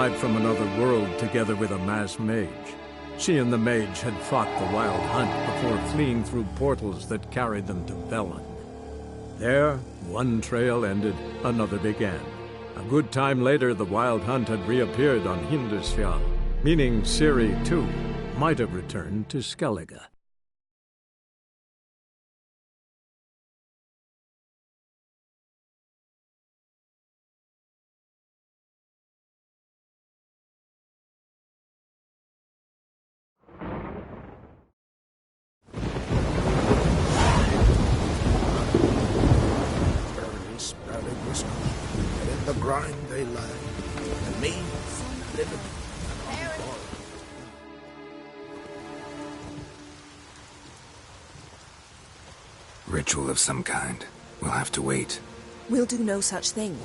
arrived from another world together with a masked mage. She and the mage had fought the Wild Hunt before fleeing through portals that carried them to Velen. There, one trail ended, another began. A good time later, the Wild Hunt had reappeared on Hindusfjall, meaning Ciri, too, might have returned to Skellige. The grind they lay, and me living. Ritual of some kind. We'll have to wait. We'll do no such thing.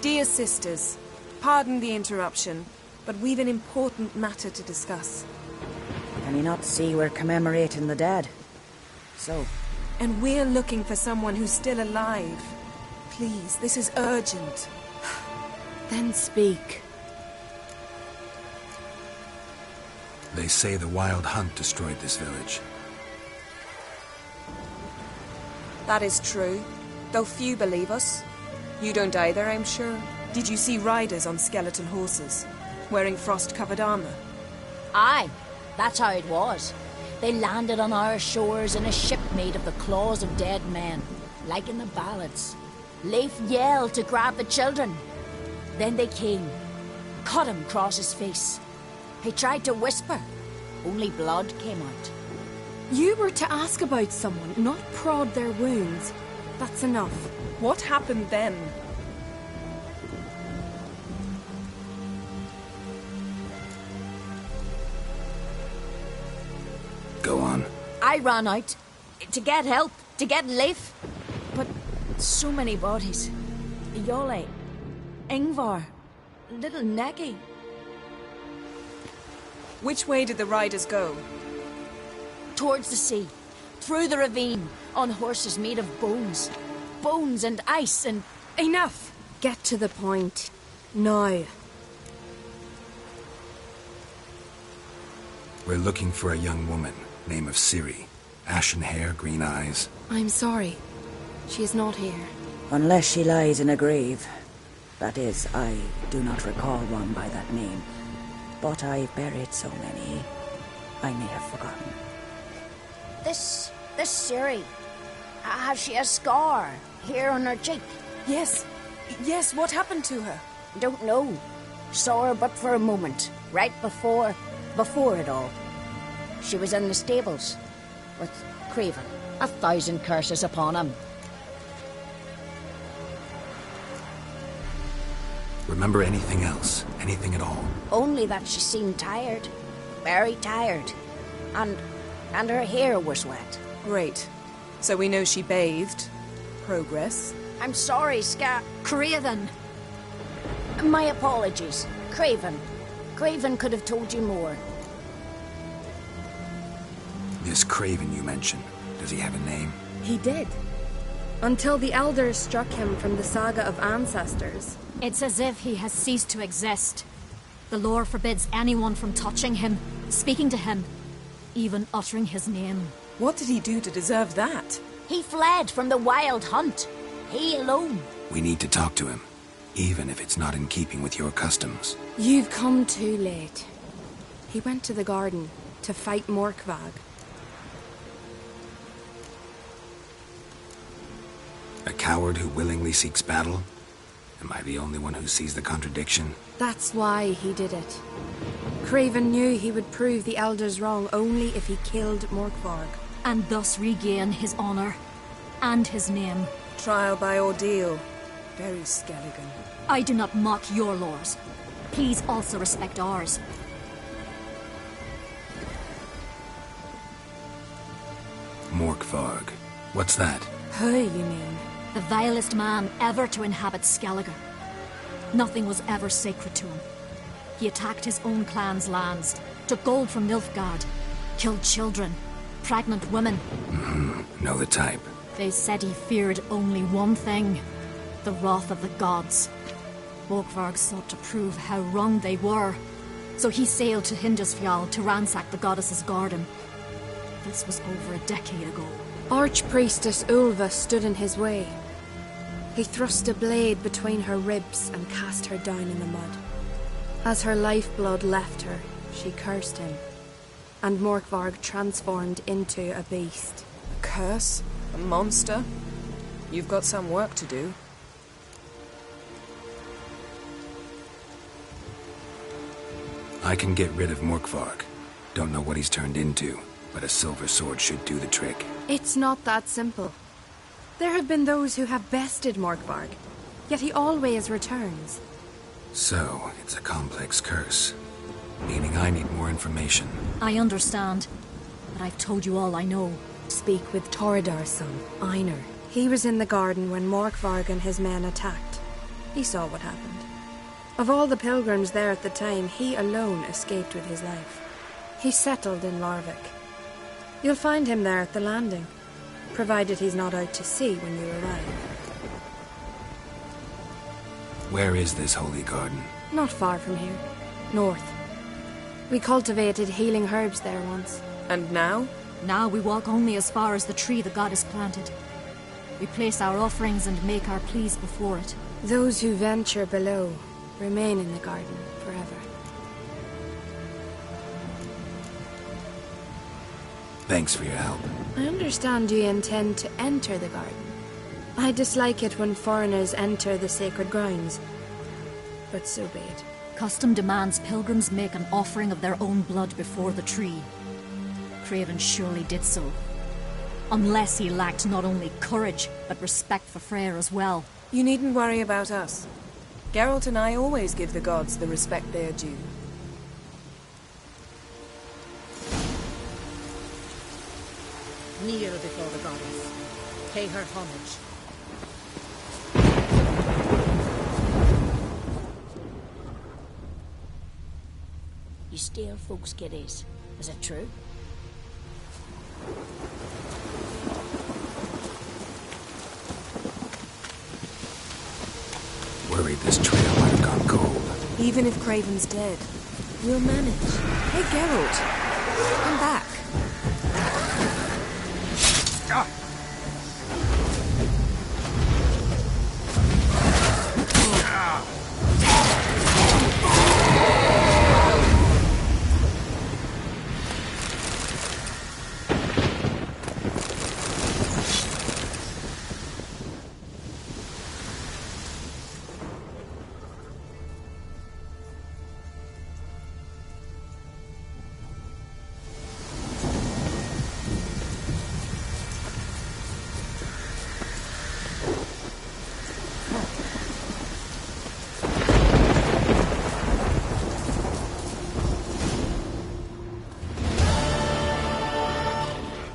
Dear sisters, pardon the interruption, but we've an important matter to discuss. Can you not see we're commemorating the dead? So? And we're looking for someone who's still alive. Please, this is urgent. Then speak. They say the Wild Hunt destroyed this village. That is true, though few believe us. You don't either, I'm sure. Did you see riders on skeleton horses, wearing frost-covered armor? Aye, that's how it was. They landed on our shores in a ship made of the claws of dead men, like in the ballads. Leif yelled to grab the children. Then they came, cut him across his face. He tried to whisper, only blood came out. You were to ask about someone, not prod their wounds. That's enough. What happened then? Go on. I ran out to get help, to get Leif. But so many bodies. Yole, Ingvar, little Neki. Which way did the riders go? Towards the sea, through the ravine, on horses made of bones. Bones and ice and... Enough! Get to the point. Now. We're looking for a young woman, name of Ciri. Ashen hair, green eyes. I'm sorry. She is not here. Unless she lies in a grave. That is, I do not recall one by that name. But I've buried so many, I may have forgotten. This Ciri, has she a scar here on her cheek? Yes, what happened to her? Don't know. Saw her but for a moment, right before it all. She was in the stables with Craven. 1,000 curses upon him. Remember anything else? Anything at all? Only that she seemed tired. Very tired. And her hair was wet. Great. So we know she bathed. Progress. I'm sorry, Craven. My apologies. Craven. Craven could have told you more. This Craven you mentioned, does he have a name? He did. Until the elders struck him from the saga of ancestors. It's as if he has ceased to exist. The lore forbids anyone from touching him, speaking to him, even uttering his name. What did he do to deserve that? He fled from the Wild Hunt. He alone. We need to talk to him, even if it's not in keeping with your customs. You've come too late. He went to the garden to fight Morkvag. A coward who willingly seeks battle? Am I the only one who sees the contradiction? That's why he did it. Craven knew he would prove the elders wrong only if he killed Morkvarg. And thus regain his honor and his name. Trial by ordeal. Very Skelligan. I do not mock your laws. Please also respect ours. Morkvarg. What's that? Who, you mean? The vilest man ever to inhabit Skellige. Nothing was ever sacred to him. He attacked his own clan's lands, took gold from Nilfgaard, killed children, pregnant women. Know the type. They said he feared only one thing, the wrath of the gods. Morkvarg sought to prove how wrong they were, so he sailed to Hindisfjall to ransack the goddess's garden. This was over a decade ago. Archpriestess Ulva stood in his way. He thrust a blade between her ribs and cast her down in the mud. As her lifeblood left her, she cursed him, and Morkvarg transformed into a beast. A curse? A monster? You've got some work to do. I can get rid of Morkvarg. Don't know what he's turned into, but a silver sword should do the trick. It's not that simple. There have been those who have bested Morkvarg, yet he always returns. So, it's a complex curse, meaning I need more information. I understand, but I've told you all I know. Speak with Torridar's son, Einar. He was in the garden when Morkvarg and his men attacked. He saw what happened. Of all the pilgrims there at the time, he alone escaped with his life. He settled in Larvik. You'll find him there at the landing, provided he's not out to sea when you arrive. Where is this holy garden? Not far from here. North. We cultivated healing herbs there once. And now? Now we walk only as far as the tree the goddess planted. We place our offerings and make our pleas before it. Those who venture below remain in the garden forever. Thanks for your help. I understand you intend to enter the garden. I dislike it when foreigners enter the sacred grounds, but so be it. Custom demands pilgrims make an offering of their own blood before the tree. Craven surely did so. Unless he lacked not only courage, but respect for Freyr as well. You needn't worry about us. Geralt and I always give the gods the respect they are due. Kneel before the goddess. Pay her homage. You steal folks' kiddies. Is it true? Worried this trail might have gone cold. Even if Craven's dead, we'll manage. Hey, Geralt. Come back.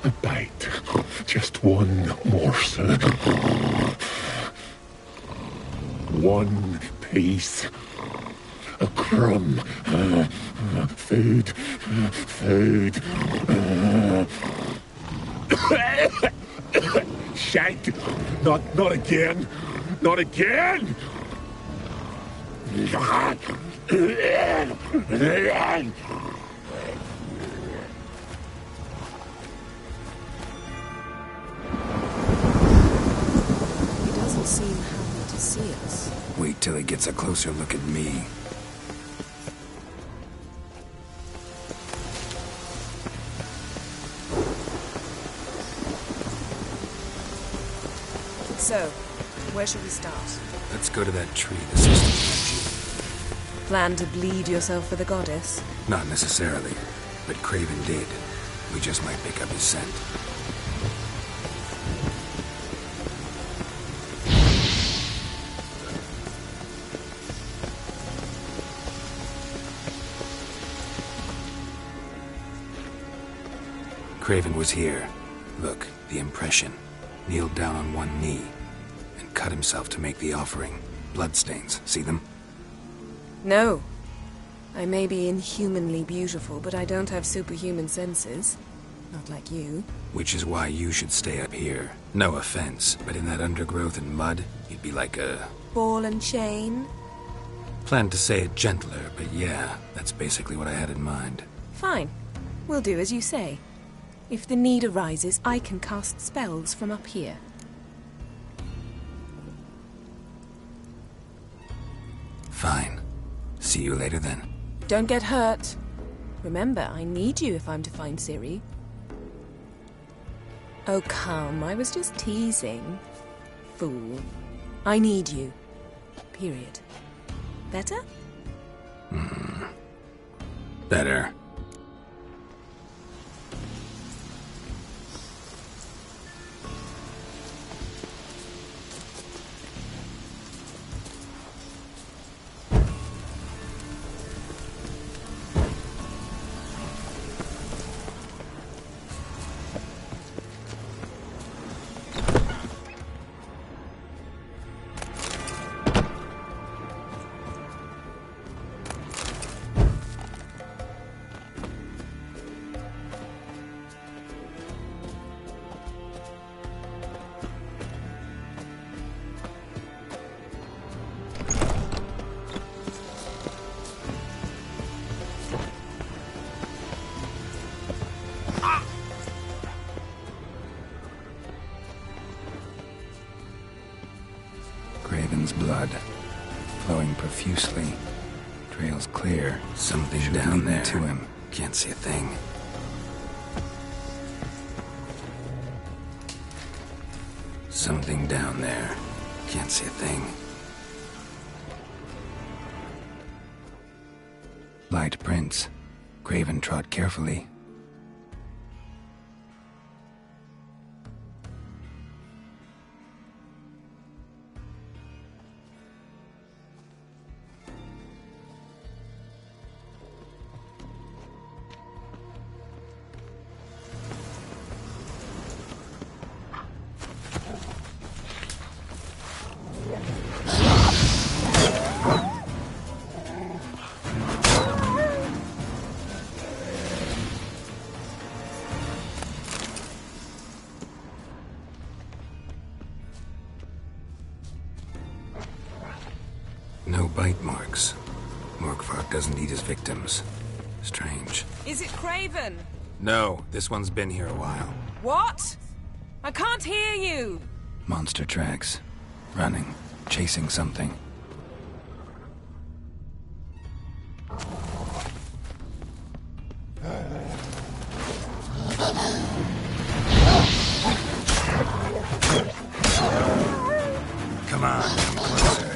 A bite. Just one morsel. One piece. A crumb. Food. Food. Shite. Not again. Not again. Seem happy to see us. Wait till he gets a closer look at me. So, where should we start? Let's go to that tree the sisters mentioned. Plan to bleed yourself for the goddess? Not necessarily, but Craven did. We just might pick up his scent. Craven was here. Look, the impression. Kneeled down on one knee and cut himself to make the offering. Bloodstains, see them? No. I may be inhumanly beautiful, but I don't have superhuman senses. Not like you. Which is why you should stay up here. No offense, but in that undergrowth and mud, you'd be like a... Ball and chain? Planned to say it gentler, but yeah, that's basically what I had in mind. Fine. We'll do as you say. If the need arises, I can cast spells from up here. Fine. See you later then. Don't get hurt. Remember, I need you if I'm to find Ciri. Oh, come. I was just teasing. Fool. I need you. Period. Better? Better. Graven's blood, flowing profusely. Trail's clear. Something down there. To him. Can't see a thing. Something down there. Can't see a thing. Light prints. Graven trod carefully. No bite marks. Morkvark doesn't eat his victims. Strange. Is it Craven? No, this one's been here a while. What? I can't hear you! Monster tracks. Running. Chasing something. Come on, come closer.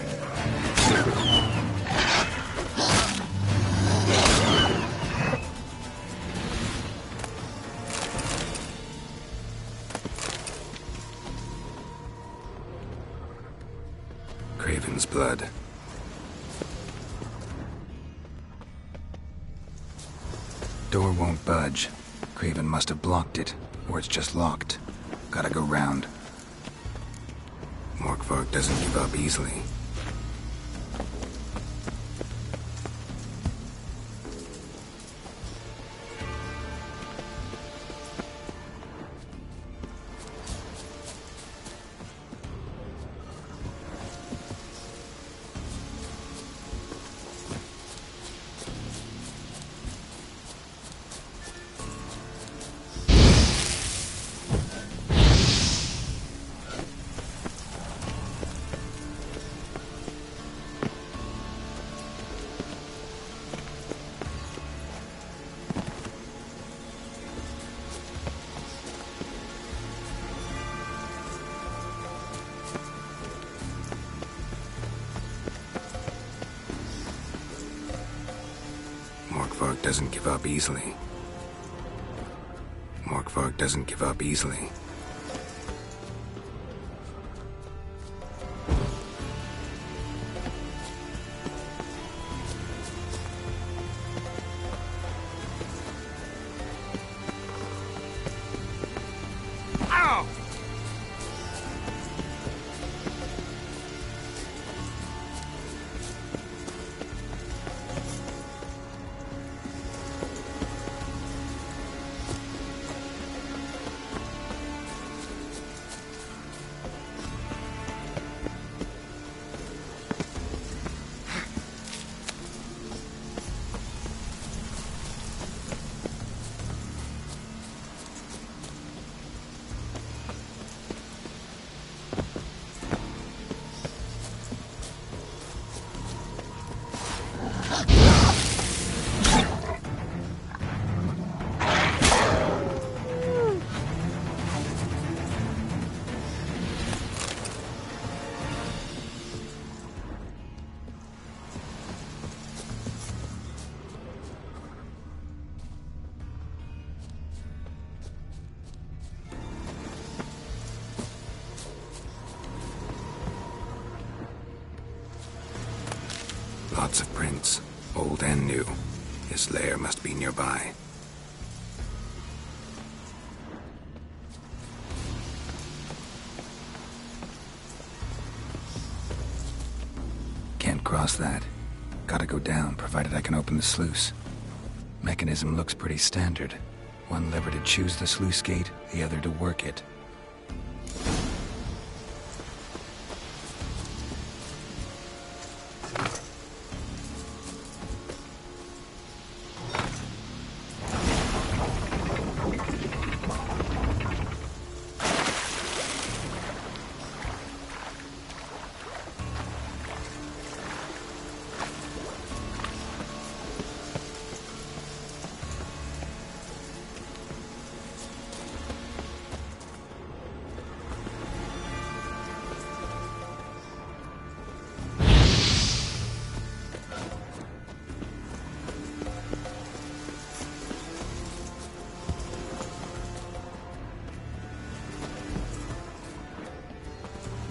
Craven's blood. Door won't budge. Craven must have blocked it, or it's just locked. Gotta go round. Morkvark doesn't give up easily. Morkvark doesn't give up easily. Morkvark doesn't give up easily. Ow! Lots of prints, old and new. His lair must be nearby. Can't cross that. Gotta go down, provided I can open the sluice. Mechanism looks pretty standard. One lever to choose the sluice gate, the other to work it.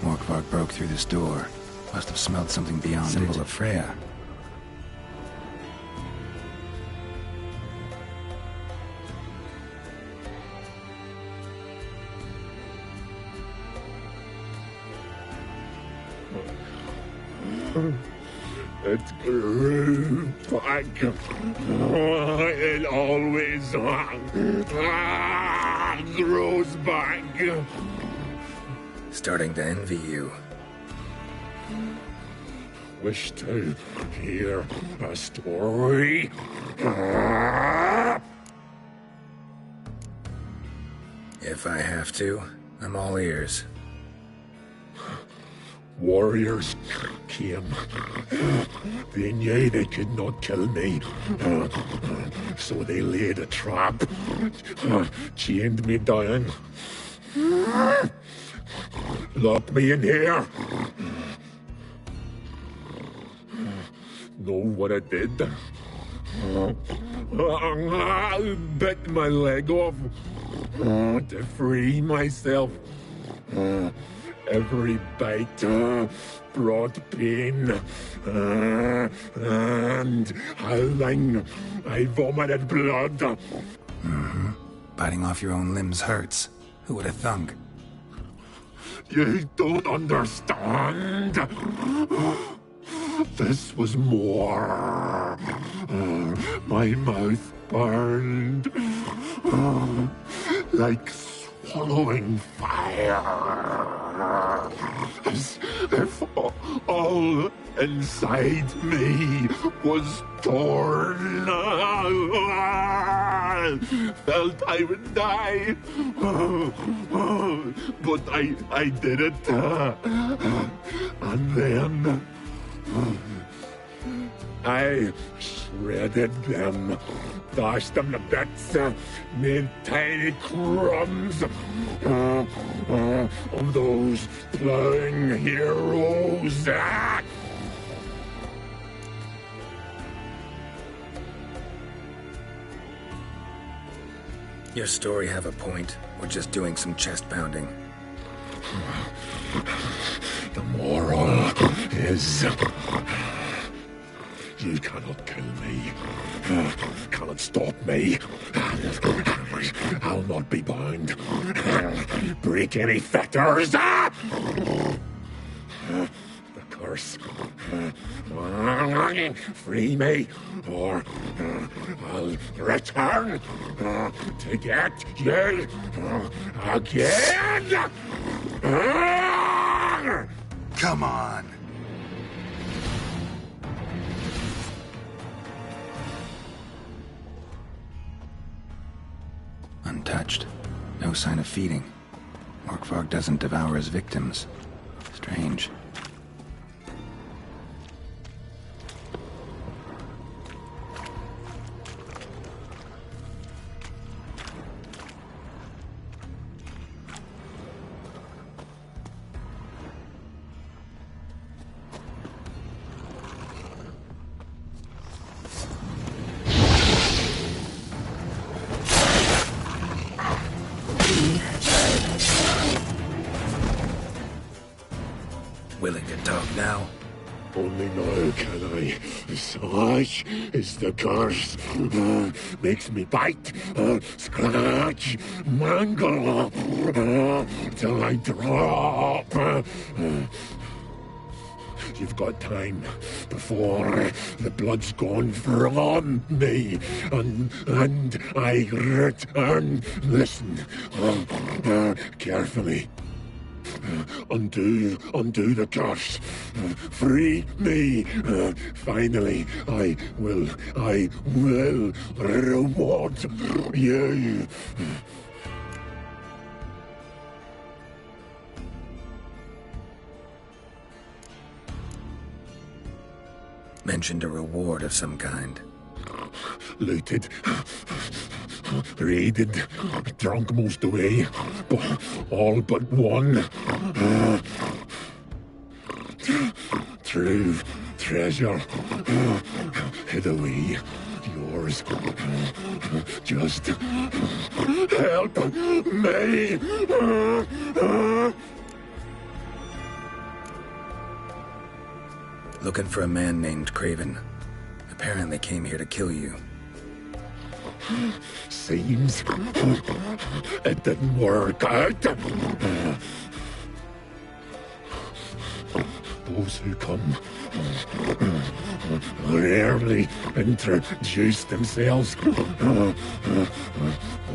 Morkvarg broke through this door. Must have smelled something beyond it. Symbol of Freya. It grew back. It always grows back. Starting to envy you. Wish to hear a story? If I have to, I'm all ears. Warriors came. They knew they could not kill me. So they laid a trap. Chained me down. Locked me in here. Know what I did? Bit my leg off to free myself. Every bite brought pain, and howling, I vomited blood. Mm-hmm. Biting off your own limbs hurts. Who would have thunk? You don't understand. This was more. My mouth burned like swallowing fire. As if all inside me was torn. Felt I would die. But I did it. And then I shredded them, dashed them to bits, made tiny crumbs of those plowing heroes. Your story have a point. We're just doing some chest pounding. The moral is... You cannot kill me. Cannot stop me. I'll not be bound. Break any fetters. The curse. Free me, or I'll return to get you again. Come on. Untouched. No sign of feeding. Morkvarg doesn't devour his victims. Strange. Such is the curse. Makes me bite, scratch, mangle, till I drop. You've got time before the blood's gone from me, and I return. Listen, carefully. Undo the curse. Free me. Finally, I will reward you. Mentioned a reward of some kind. Looted, raided, drunk most away, all but one. True treasure, hid away. Yours. Just help me. Looking for a man named Craven. Apparently came here to kill you. Seems it didn't work out. Those who come rarely introduce themselves.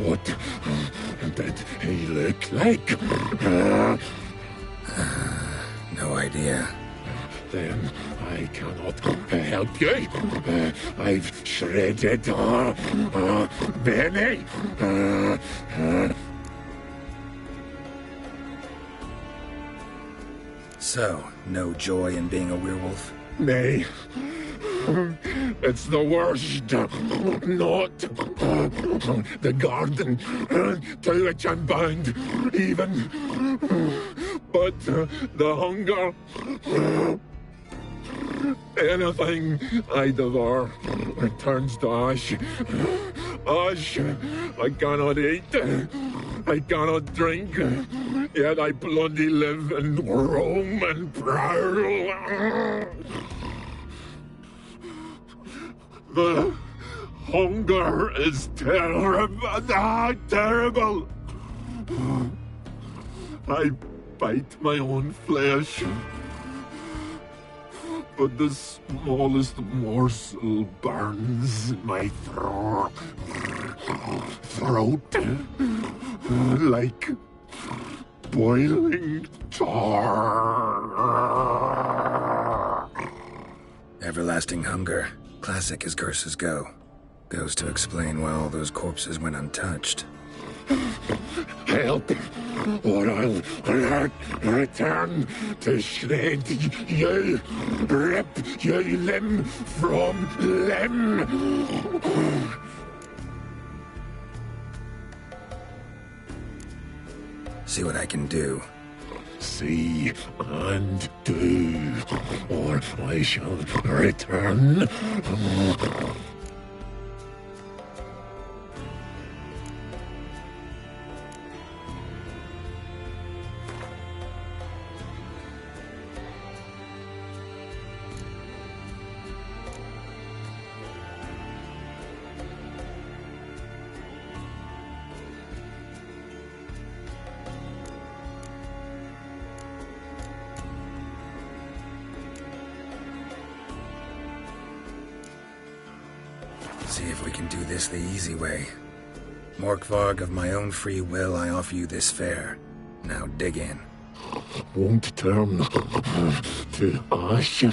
What did he look like? No idea. Then I cannot help you. I've shredded many. So, no joy in being a werewolf? Nay. It's the worst. Not the garden to which I'm bound, even. But the hunger. Anything I devour returns to ash. Ash I cannot eat. I cannot drink. Yet I bloody live and roam and prowl. The hunger is terrible. I bite my own flesh. But the smallest morsel burns in my throat like boiling tar. Everlasting hunger. Classic as curses go. Goes to explain why all those corpses went untouched. Help, or I'll return to shred you, rip you limb from limb. See what I can do. See and do, or I shall return. See if we can do this the easy way. Morkvarg, of my own free will, I offer you this fare. Now dig in. Won't turn to ash.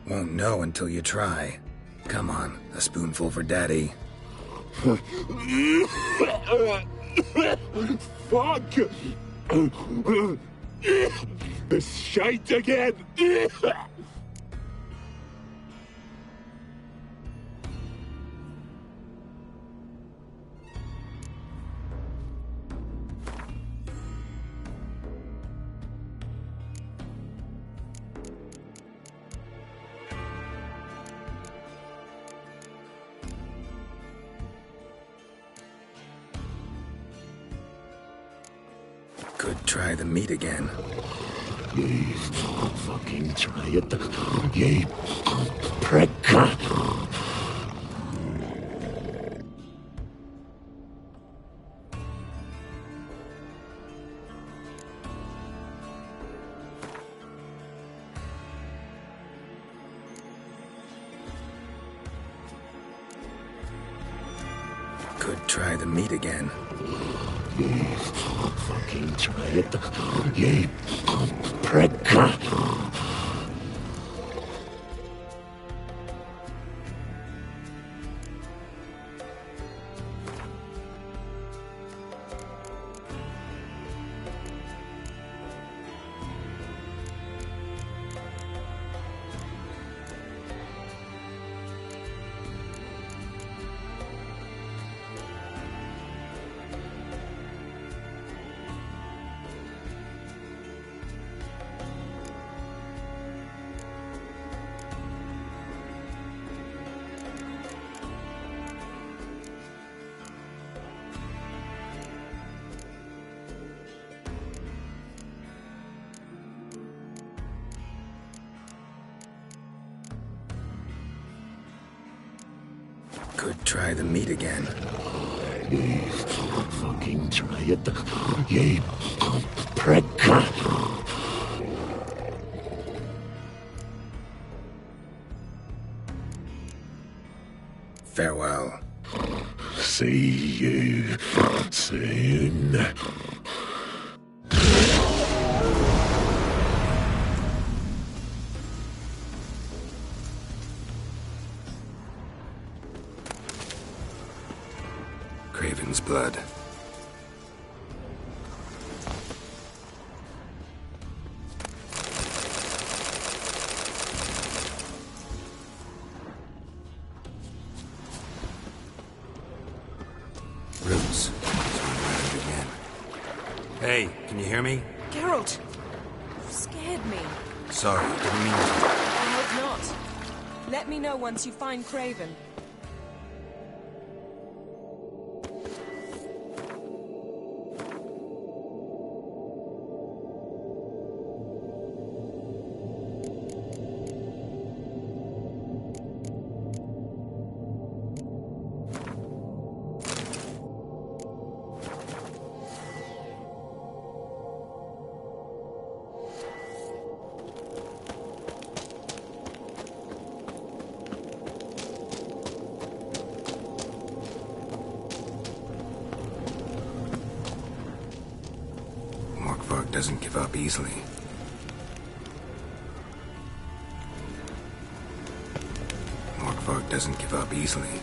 Won't know until you try. Come on, a spoonful for Daddy. Fuck! This shite again! Could try the meat again. You fucking try it. You prick. Could try the meat again. You fucking try it. You prick. Could try the meat again. You fucking try it. You prick. Farewell. See you soon. Craven's blood. Roots. Again. Hey, can you hear me? Geralt! You scared me. Sorry, didn't mean to. I hope not. Let me know once you find Craven. Doesn't give up easily. Morkvarg doesn't give up easily.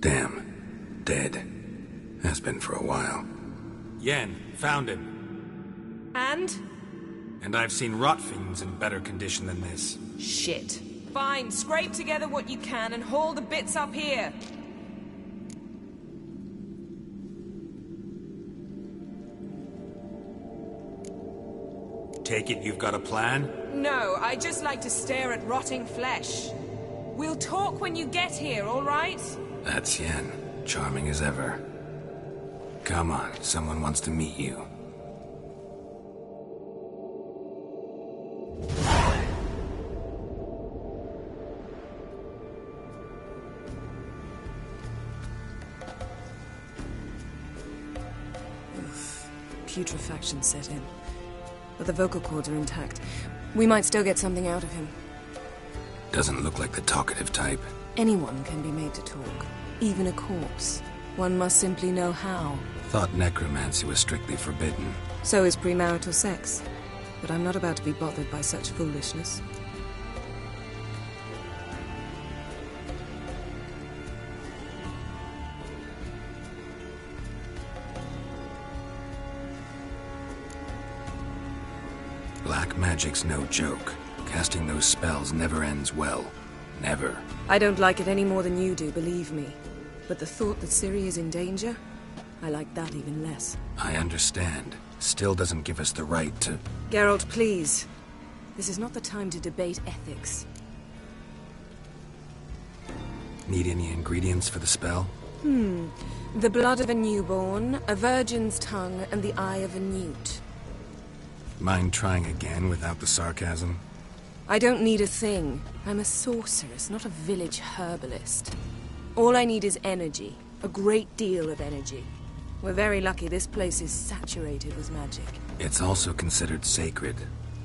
Damn. Dead. Has been for a while. Yen, found him. And? And I've seen rot fiends in better condition than this. Shit. Fine, scrape together what you can and haul the bits up here. Take it you've got a plan? No, I just like to stare at rotting flesh. We'll talk when you get here, all right? That's Yen. Charming as ever. Come on, someone wants to meet you. Putrefaction set in. But the vocal cords are intact. We might still get something out of him. Doesn't look like the talkative type. Anyone can be made to talk. Even a corpse. One must simply know how. Thought necromancy was strictly forbidden. So is premarital sex. But I'm not about to be bothered by such foolishness. Black magic's no joke. Casting those spells never ends well. Never. I don't like it any more than you do, believe me. But the thought that Ciri is in danger, I like that even less. I understand. Still doesn't give us the right to... Geralt, please. This is not the time to debate ethics. Need any ingredients for the spell? The blood of a newborn, a virgin's tongue, and the eye of a newt. Mind trying again without the sarcasm? I don't need a thing. I'm a sorceress, not a village herbalist. All I need is energy. A great deal of energy. We're very lucky this place is saturated with magic. It's also considered sacred.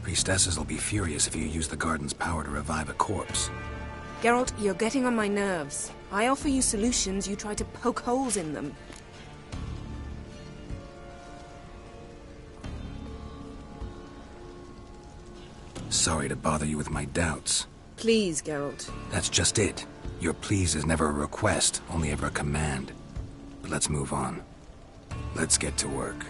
Priestesses will be furious if you use the garden's power to revive a corpse. Geralt, you're getting on my nerves. I offer you solutions, you try to poke holes in them. Sorry to bother you with my doubts. Please, Geralt. That's just it. Your please is never a request, only ever a command. But let's move on. Let's get to work.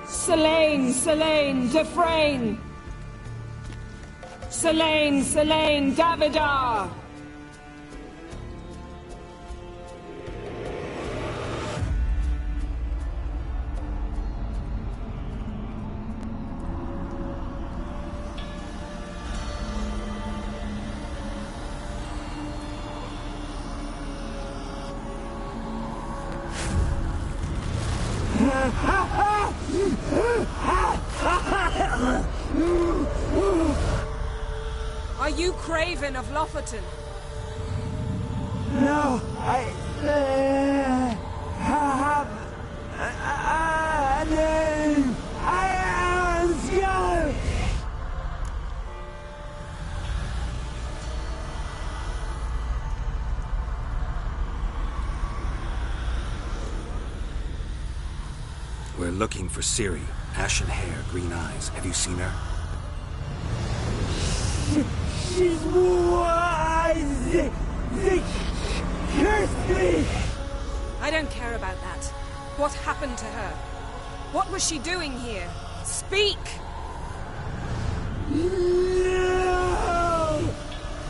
Selene, Selene, Dufresne! Selene, Selene, Davidar! Are you Craven of Lofoten? No, I have a name. I am Scar. We're looking for Ciri. Ashen hair, green eyes. Have you seen her? She's wise. They cursed me. I don't care about that. What happened to her? What was she doing here? Speak! No.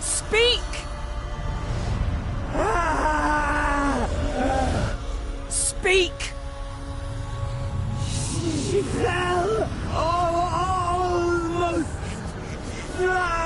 Speak! Speak! She fell almost drowned.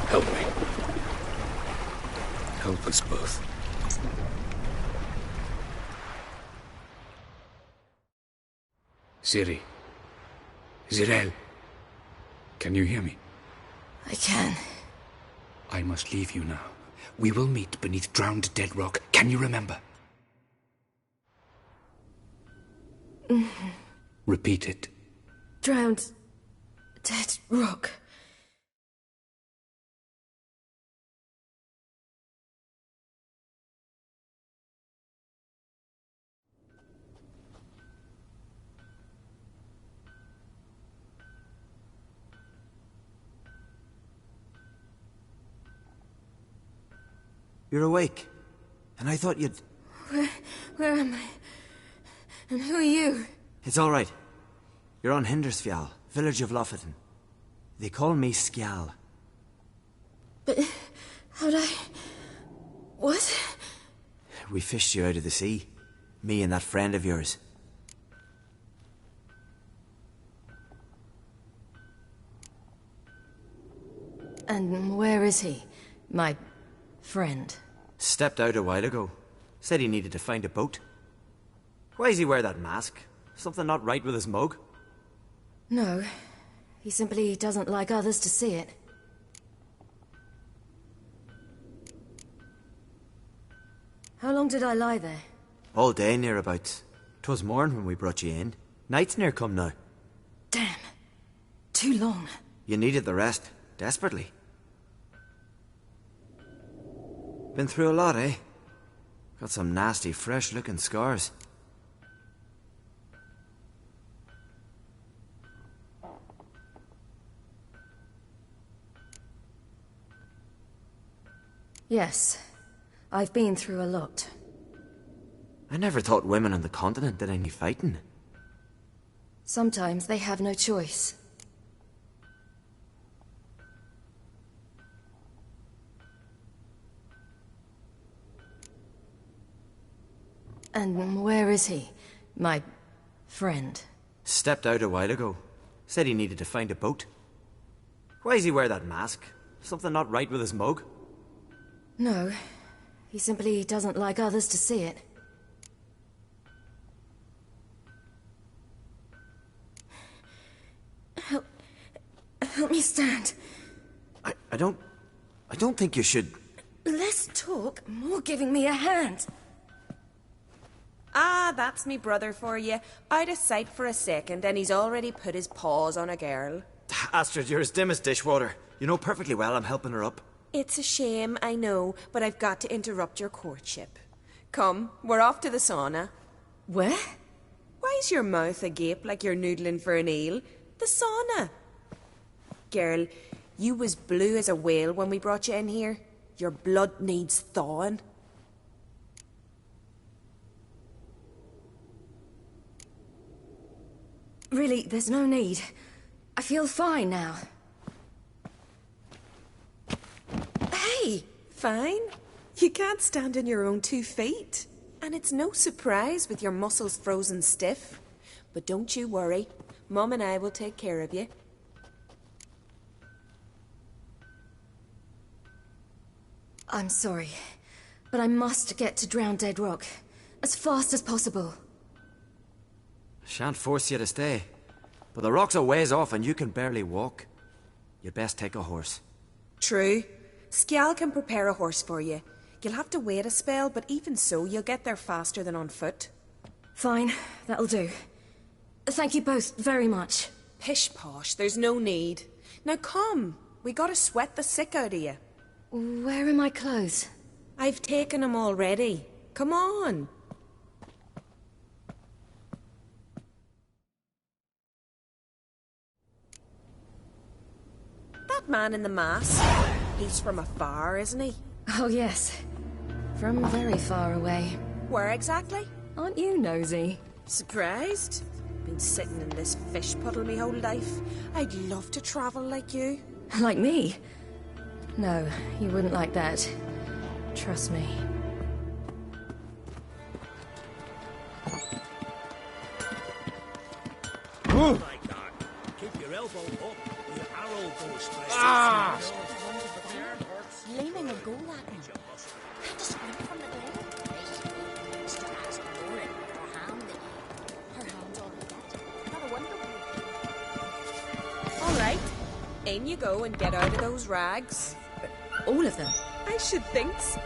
Help me. Help us both. Ciri. Zirael. Can you hear me? I can. I must leave you now. We will meet beneath drowned dead rock. Can you remember? Repeat it. Drowned. Dead rock. You're awake. And I thought you'd... Where am I? And who are you? It's all right. You're on Hindersfjall, village of Lofoten. They call me Skjal. But how'd I... What? We fished you out of the sea. Me and that friend of yours. And where is he? My friend? Stepped out a while ago. Said he needed to find a boat. Why does he wear that mask? Something not right with his mug? No. He simply doesn't like others to see it. How long did I lie there? All day, nearabouts. 'Twas morn when we brought you in. Night's near come now. Damn. Too long. You needed the rest. Desperately. Been through a lot, eh? Got some nasty, fresh-looking scars. Yes. I've been through a lot. I never thought women on the continent did any fighting. Sometimes they have no choice. And where is he? My friend? Stepped out a while ago. Said he needed to find a boat. Why does he wear that mask? Something not right with his mug? No. He simply doesn't like others to see it. Help me stand. I don't think you should... Less talk, more giving me a hand. Ah, that's me brother for you. Out of sight for a second, and he's already put his paws on a girl. Astrid, you're as dim as dishwater. You know perfectly well I'm helping her up. It's a shame, I know, but I've got to interrupt your courtship. Come, we're off to the sauna. Where? Why's your mouth agape like you're noodling for an eel? The sauna. Girl, you was blue as a whale when we brought you in here. Your blood needs thawing. Really, there's no need. I feel fine now. Hey, fine? You can't stand on your own 2 feet. And it's no surprise with your muscles frozen stiff. But don't you worry. Mum and I will take care of you. I'm sorry, but I must get to Drowned Dead Rock as fast as possible. Shan't force you to stay. But the rock's a ways off and you can barely walk. You'd best take a horse. True. Skjal can prepare a horse for you. You'll have to wait a spell, but even so, you'll get there faster than on foot. Fine, that'll do. Thank you both very much. Pish-posh, there's no need. Now come, we gotta sweat the sick out of you. Where are my clothes? I've taken them already. Come on. That man in the mask, he's from afar, isn't he? Oh, yes. From very far away. Where exactly? Aren't you nosy? Surprised? Been sitting in this fish puddle me whole life. I'd love to travel like you. Like me? No, you wouldn't like that. Trust me. Oh my God! Keep your elbow up. Your arrow goes straight. Ah! Leaning a goal at him. Had to scream from the glare. Mr. asked Lauren her hand. Her hand's all wet. Not a wonder. All right. In you go and get out of those rags. All of them? I should think so.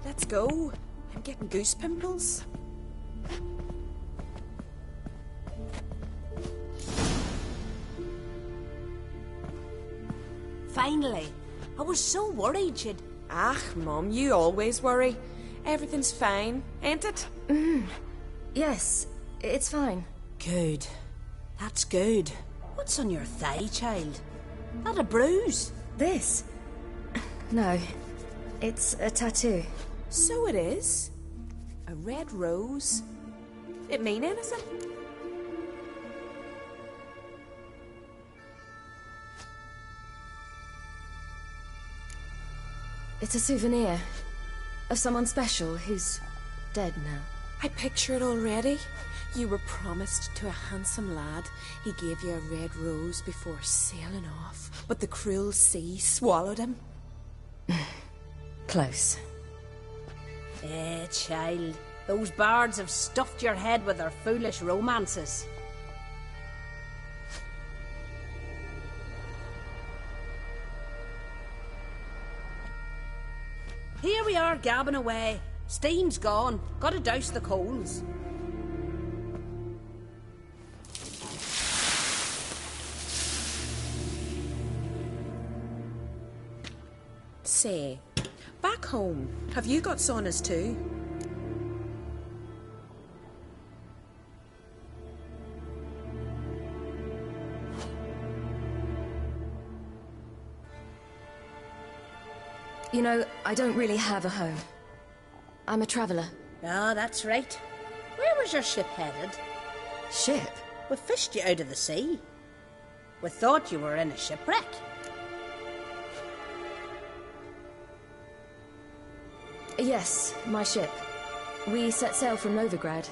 Let's go. I'm getting goose pimples. finally. I was so worried she'd... Ach, Mum, you always worry. Everything's fine, ain't it? Yes, it's fine. Good. That's good. What's on your thigh, child? That a bruise? This? No, it's a tattoo. So it is. A red rose. It mean anything? It's a souvenir of someone special who's dead now. I picture it already. You were promised to a handsome lad. He gave you a red rose before sailing off, but the cruel sea swallowed him. Close. Child. Those bards have stuffed your head with their foolish romances. Here we are, gabbing away. Steam's gone. Gotta douse the coals. Say, back home, have you got saunas too? You know, I don't really have a home. I'm a traveller. Ah, that's right. Where was your ship headed? Ship? We fished you out of the sea. We thought you were in a shipwreck. Yes, my ship. We set sail from Novigrad.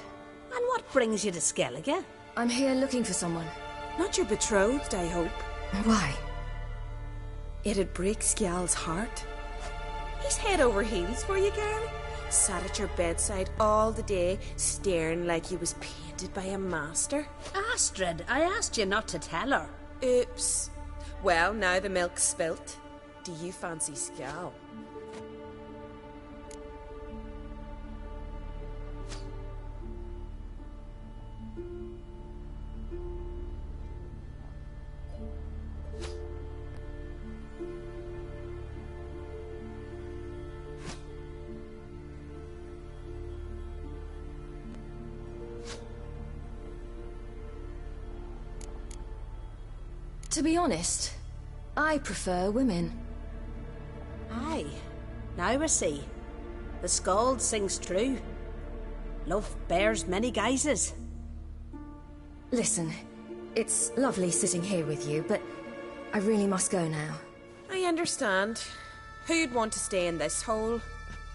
And what brings you to Skellige? I'm here looking for someone. Not your betrothed, I hope. Why? It'd break Skjal's heart. He's head over heels for you, girl. Sat at your bedside all the day, staring like he was painted by a master. Astrid, I asked you not to tell her. Oops. Well, now the milk's spilt. Do you fancy Skjal? To be honest, I prefer women. Aye. Now I see. The Skald sings true. Love bears many guises. Listen, it's lovely sitting here with you, but I really must go now. I understand. Who'd want to stay in this hole?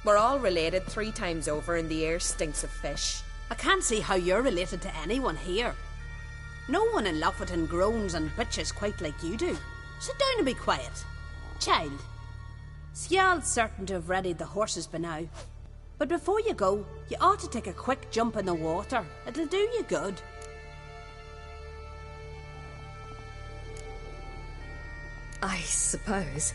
We're all related 3 times over and the air stinks of fish. I can't see how you're related to anyone here. No one in Lofoten groans and bitches quite like you do. Sit down and be quiet. Child, Skjal's certain to have readied the horses by now. But before you go, you ought to take a quick jump in the water. It'll do you good. I suppose.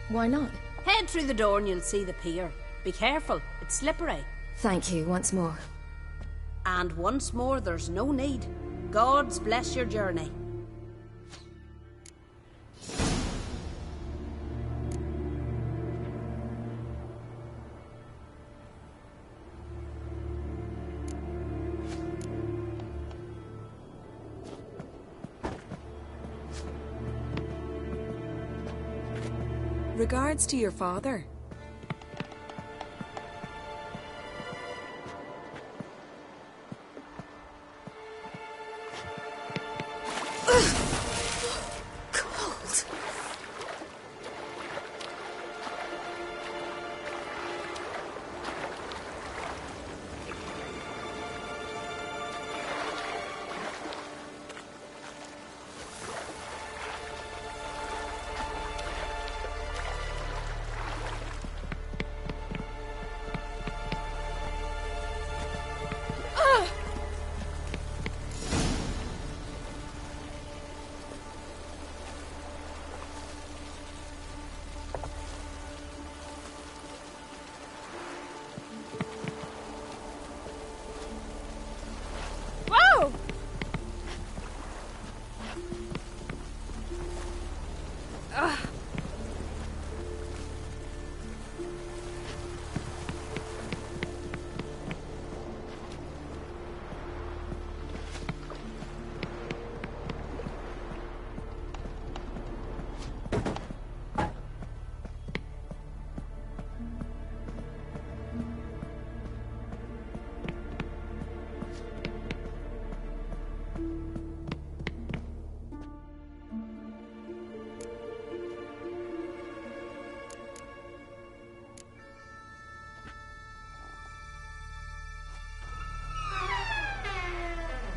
Why not? Head through the door and you'll see the pier. Be careful, it's slippery. Thank you once more. And once more, there's no need. Gods bless your journey. Regards to your father.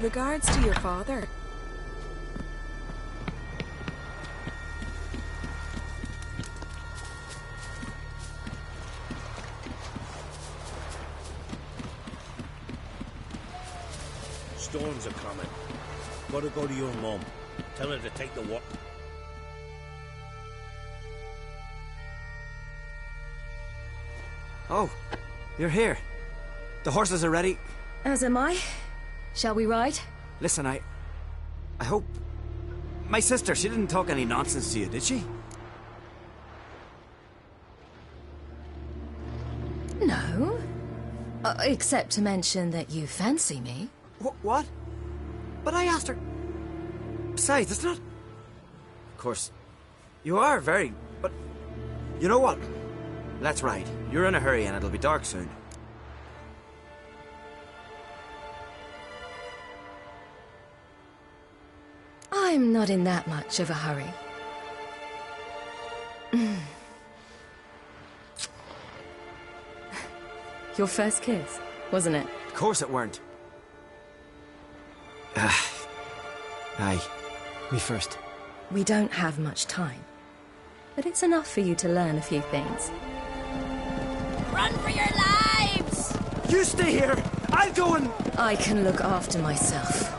Regards to your father. Storms are coming. Gotta go to your mum. Tell her to take the walk. Oh, you're here. The horses are ready. As am I. Shall we ride? Listen, I hope... My sister, she didn't talk any nonsense to you, did she? No. Except to mention that you fancy me. What? But I asked her... Besides, it's not... Of course, you are very... But... You know what? Let's ride. You're in a hurry and it'll be dark soon. I'm not in that much of a hurry. Your first kiss, wasn't it? Of course it weren't. Aye. Me first. We don't have much time. But it's enough for you to learn a few things. Run for your lives! You stay here! I'll go and... I can look after myself.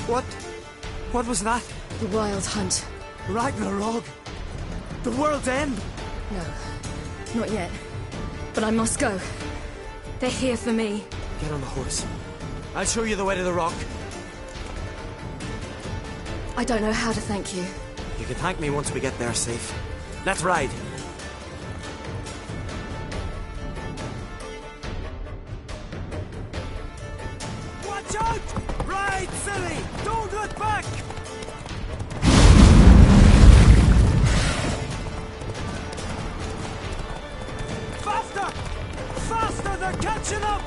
What was that? The Wild Hunt. Ragnarok? The world's end? No, not yet. But I must go. They're here for me. Get on the horse. I'll show you the way to the rock. I don't know how to thank you. You can thank me once we get there safe. Let's ride. Watch out! Ride, silly! Don't look back! Faster! Faster! They're catching up!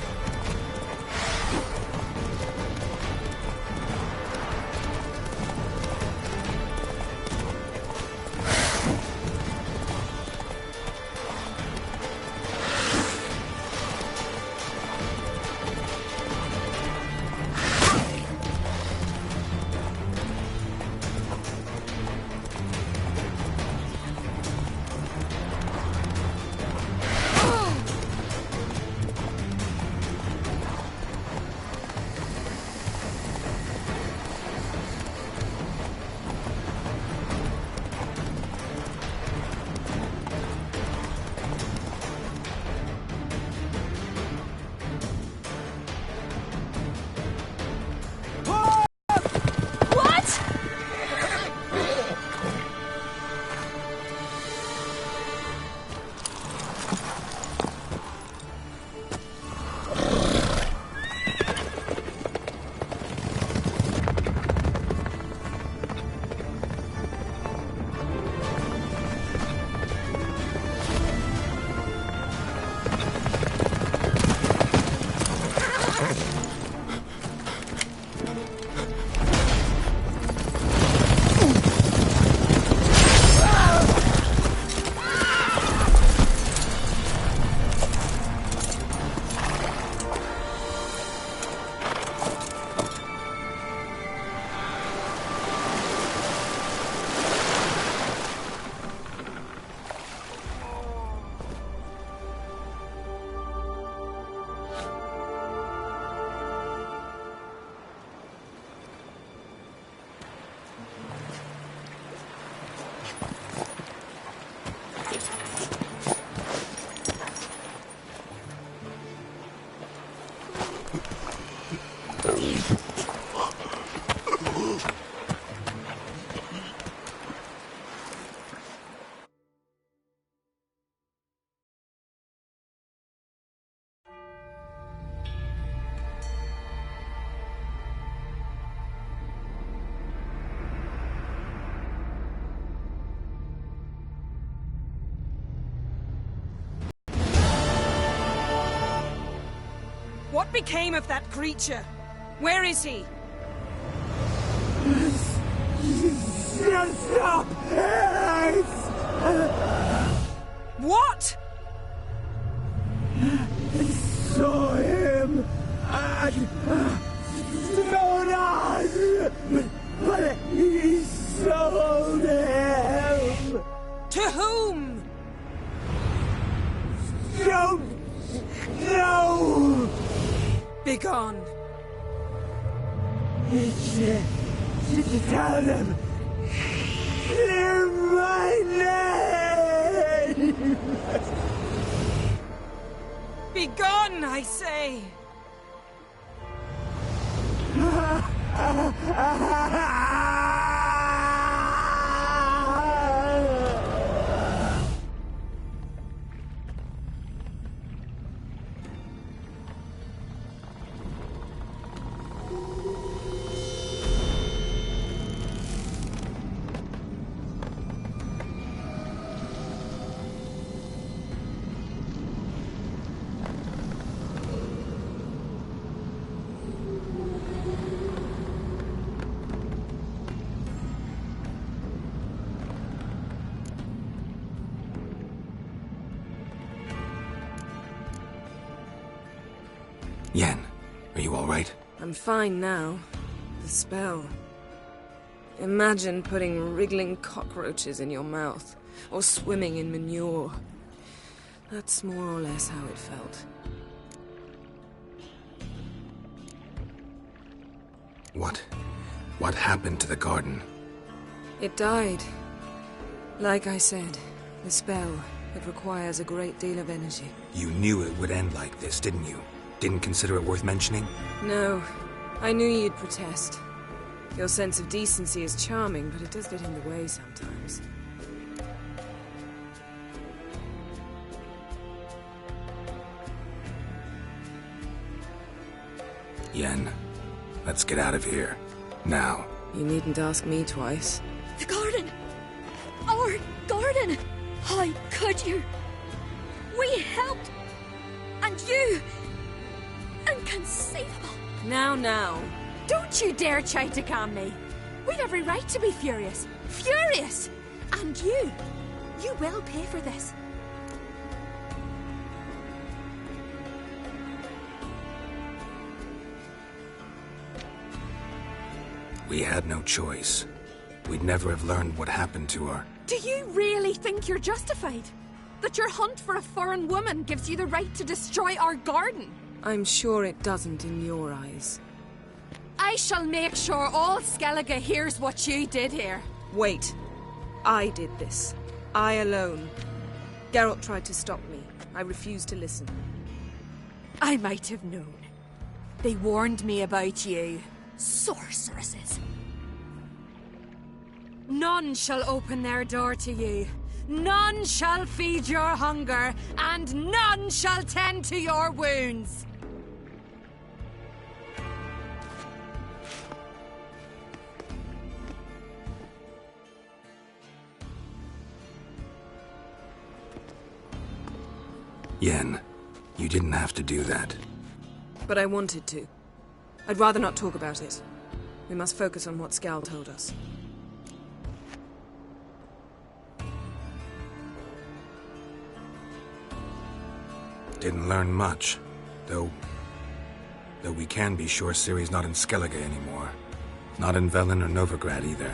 What became of that creature? Where is he? Stop! What? I saw him at Stonas, but he sold him. To whom? Don't know. Begone. Tell them. Clear my name. Begone, I say. Yen, are you all right? I'm fine now. The spell. Imagine putting wriggling cockroaches in your mouth, or swimming in manure. That's more or less how it felt. What? What happened to the garden? It died. Like I said, the spell, it requires a great deal of energy. You knew it would end like this, didn't you? Didn't consider it worth mentioning? No. I knew you'd protest. Your sense of decency is charming, but it does get in the way sometimes. Yen, let's get out of here. Now. You needn't ask me twice. The garden! Our garden! How could you? We helped! And you! Inconceivable! Now. Don't you dare try to calm me. We've every right to be furious. Furious! And you will pay for this. We had no choice. We'd never have learned what happened to her. Do you really think you're justified? That your hunt for a foreign woman gives you the right to destroy our garden? I'm sure it doesn't in your eyes. I shall make sure all Skellige hears what you did here. Wait. I did this. I alone. Geralt tried to stop me. I refused to listen. I might have known. They warned me about you. Sorceresses. None shall open their door to you. None shall feed your hunger, and none shall tend to your wounds. Yen, you didn't have to do that. But I wanted to. I'd rather not talk about it. We must focus on what Skal told us. Didn't learn much, though we can be sure Ciri's not in Skellige anymore. Not in Velen or Novigrad either.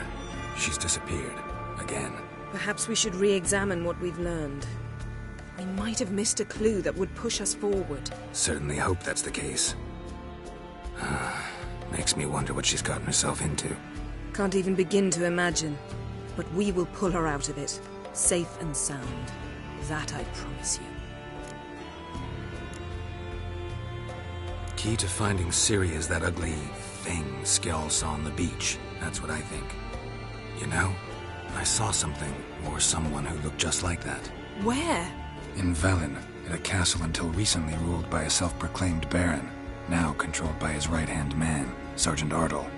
She's disappeared. Again. Perhaps we should re-examine what we've learned. We might have missed a clue that would push us forward. Certainly hope that's the case. Makes me wonder what she's gotten herself into. Can't even begin to imagine. But we will pull her out of it. Safe and sound. That I promise you. Key to finding Ciri is that ugly thing Skjall saw on the beach. That's what I think. You know, I saw something, or someone who looked just like that. Where? In Velen, at a castle until recently ruled by a self-proclaimed baron, now controlled by his right-hand man, Sergeant Ardle.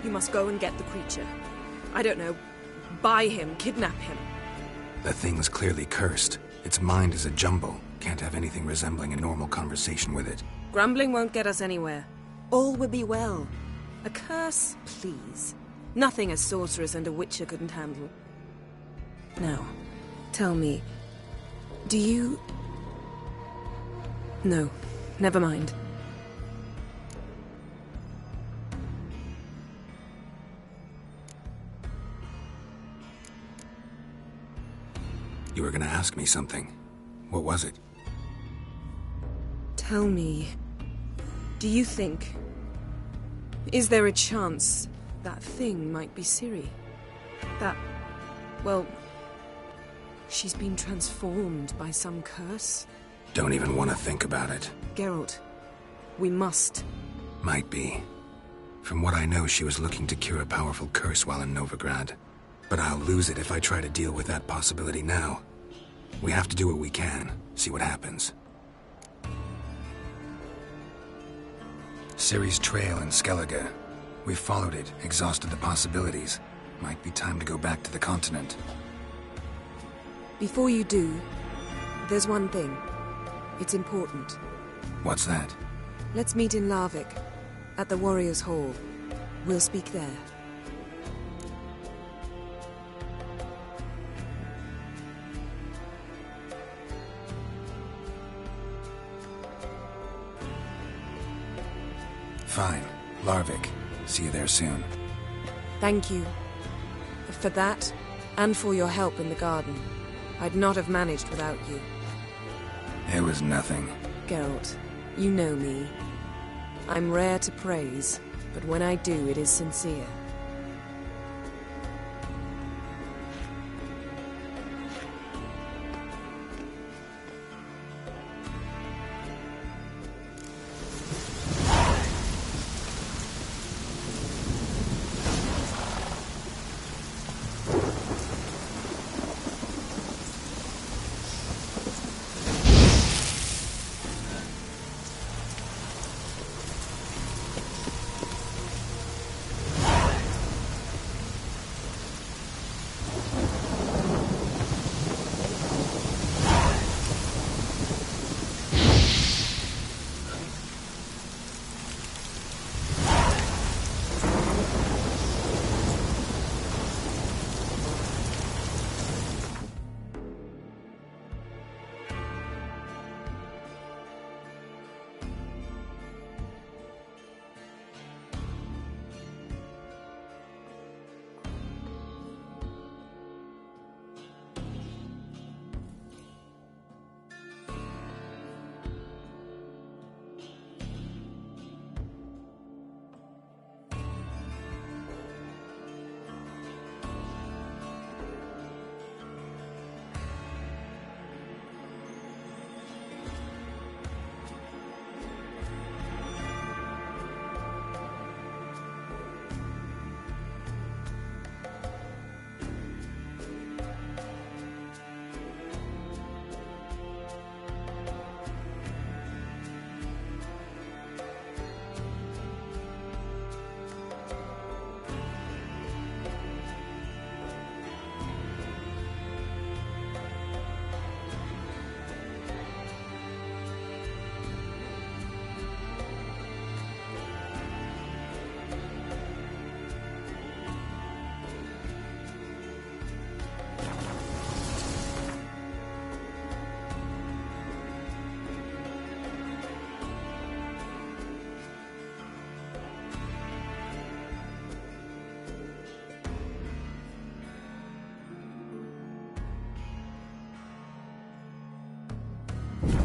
You must go and get the creature. I don't know, buy him, kidnap him. The thing's clearly cursed. Its mind is a jumble. Can't have anything resembling a normal conversation with it. Grumbling won't get us anywhere. All will be well. A curse, please. Nothing a sorceress and a witcher couldn't handle. Now, tell me, do you... No, never mind. You were gonna ask me something. What was it? Tell me, do you think... Is there a chance that thing might be Ciri? That... well... she's been transformed by some curse? Don't even want to think about it. Geralt, we must. Might be. From what I know, she was looking to cure a powerful curse while in Novigrad. But I'll lose it if I try to deal with that possibility now. We have to do what we can, see what happens. Ciri's trail in Skellige. We've followed it, exhausted the possibilities. Might be time to go back to the continent. Before you do, there's one thing. It's important. What's that? Let's meet in Larvik, at the Warriors' Hall. We'll speak there. Fine. Larvik. See you there soon. Thank you. For that, and for your help in the garden. I'd not have managed without you. It was nothing. Geralt, you know me. I'm rare to praise, but when I do, it is sincere.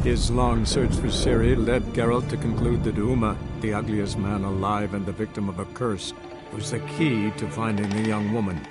His long search for Ciri led Geralt to conclude that Uma, the ugliest man alive and the victim of a curse, was the key to finding the young woman.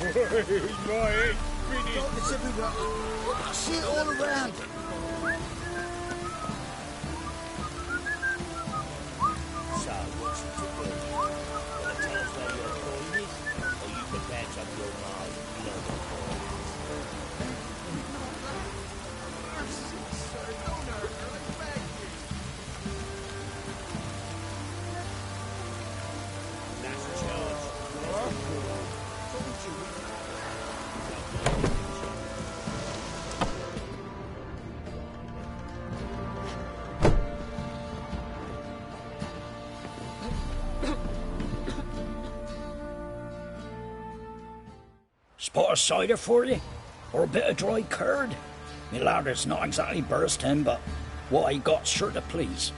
My head finished. It's everywhere. I see it all around. So, what's it to do? Wanna tell us where your coin is? Or you can patch up your mouth? You know what coin is. That's a charge. Spot of cider for you? Or a bit of dry curd? Me lad, it's not exactly burst him, but what I got's sure to please.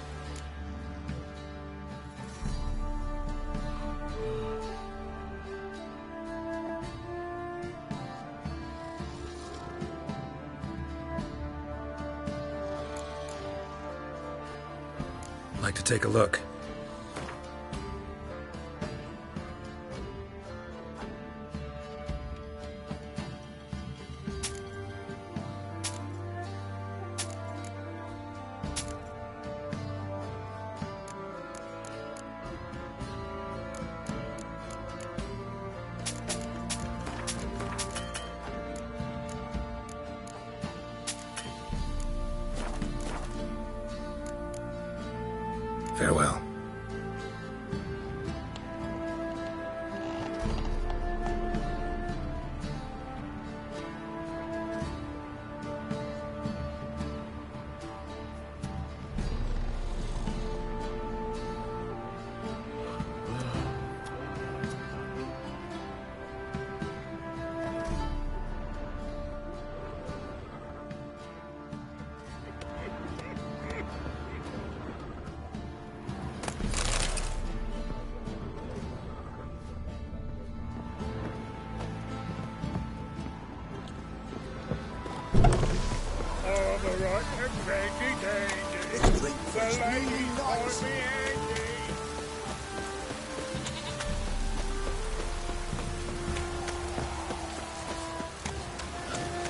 Like to take a look. Farewell.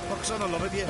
Bucks on, I love you.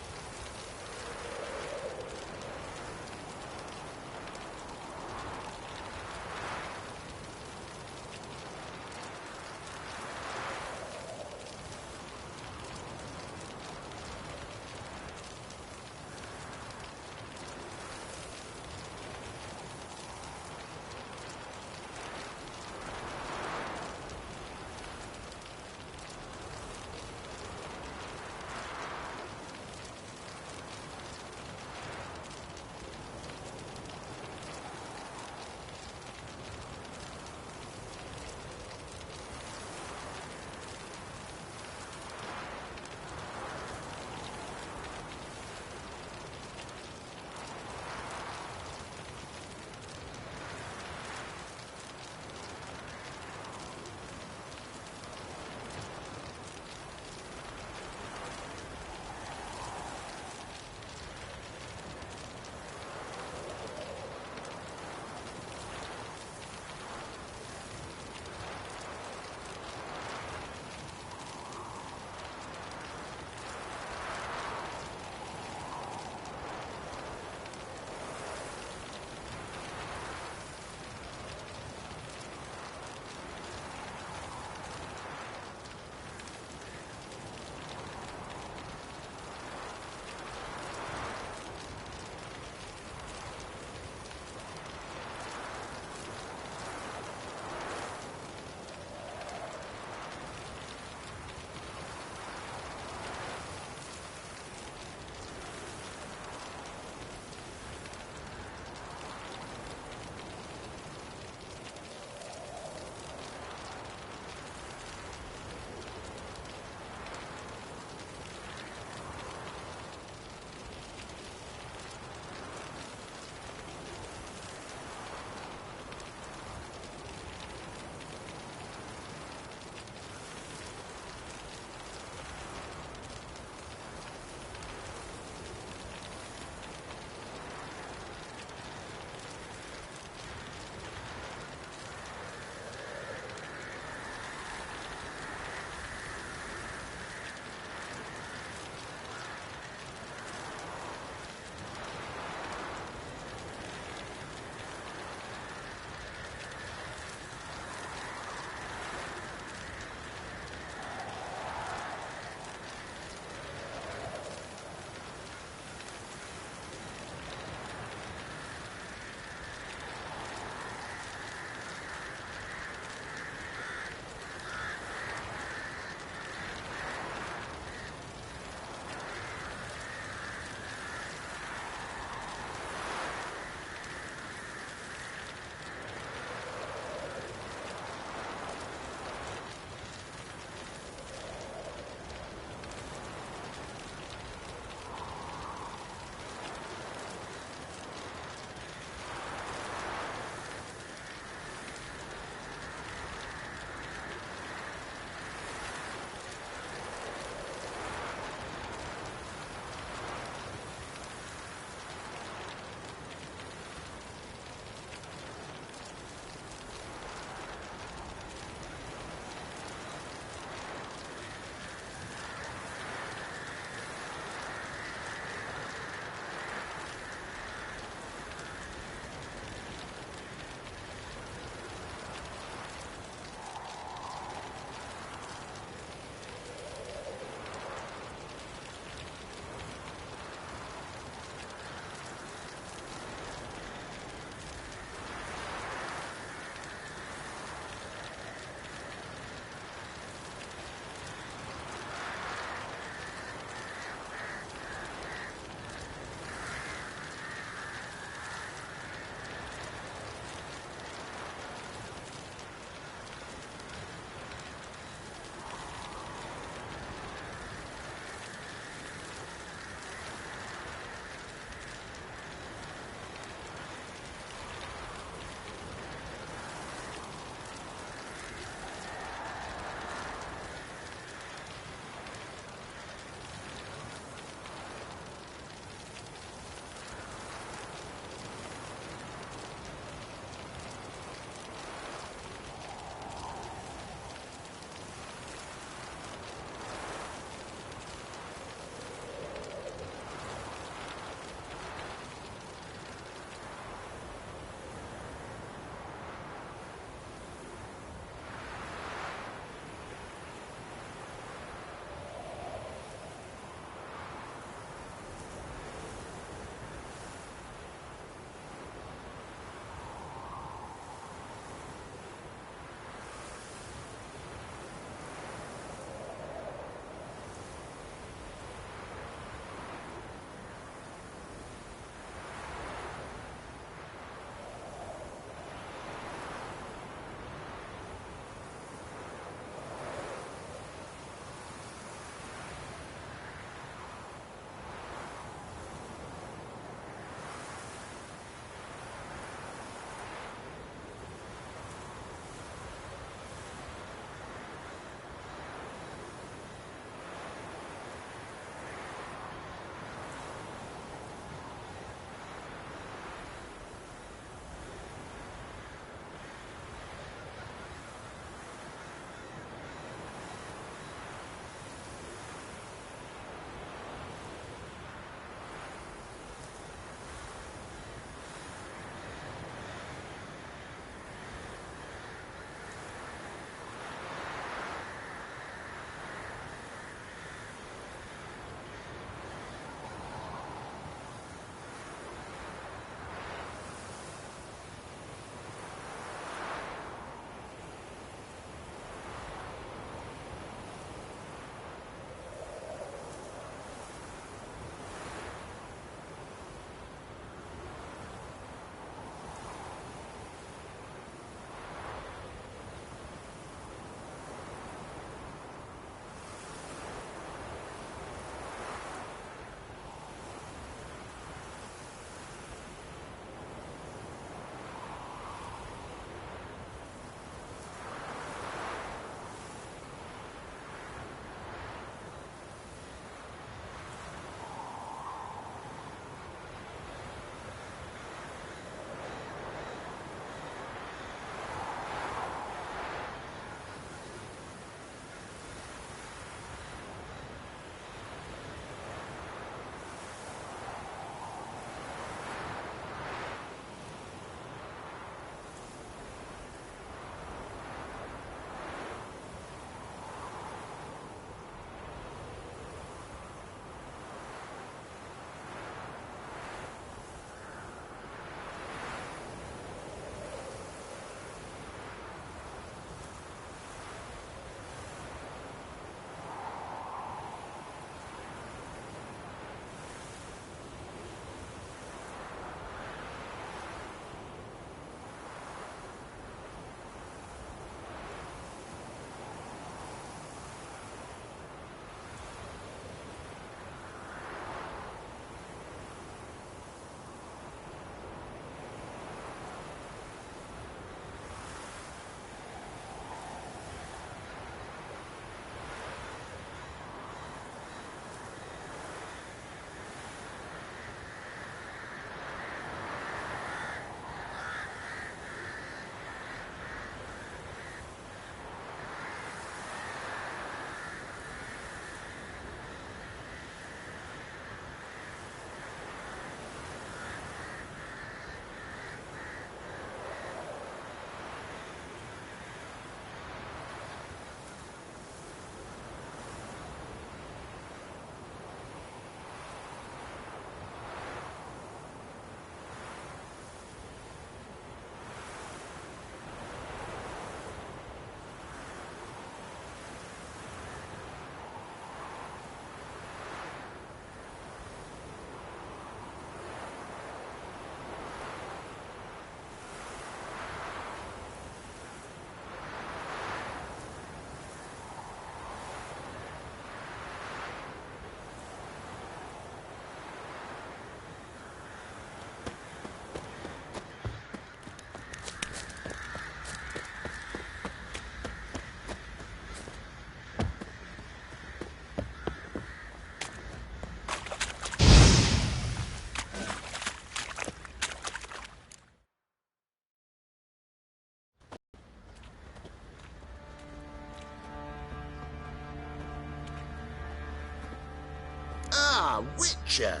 Witcher!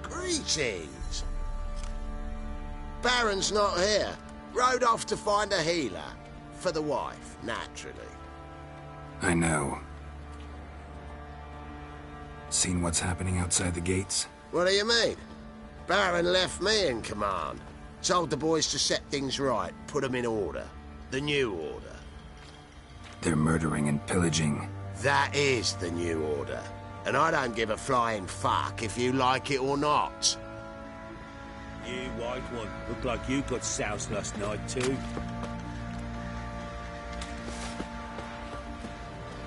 Greetings! Baron's not here. Rode off to find a healer. For the wife, naturally. I know. Seen what's happening outside the gates? What do you mean? Baron left me in command. Told the boys to set things right, put them in order. The new order. They're murdering and pillaging. That is the new order. And I don't give a flying fuck if you like it or not. You white one, look like you got soused last night too.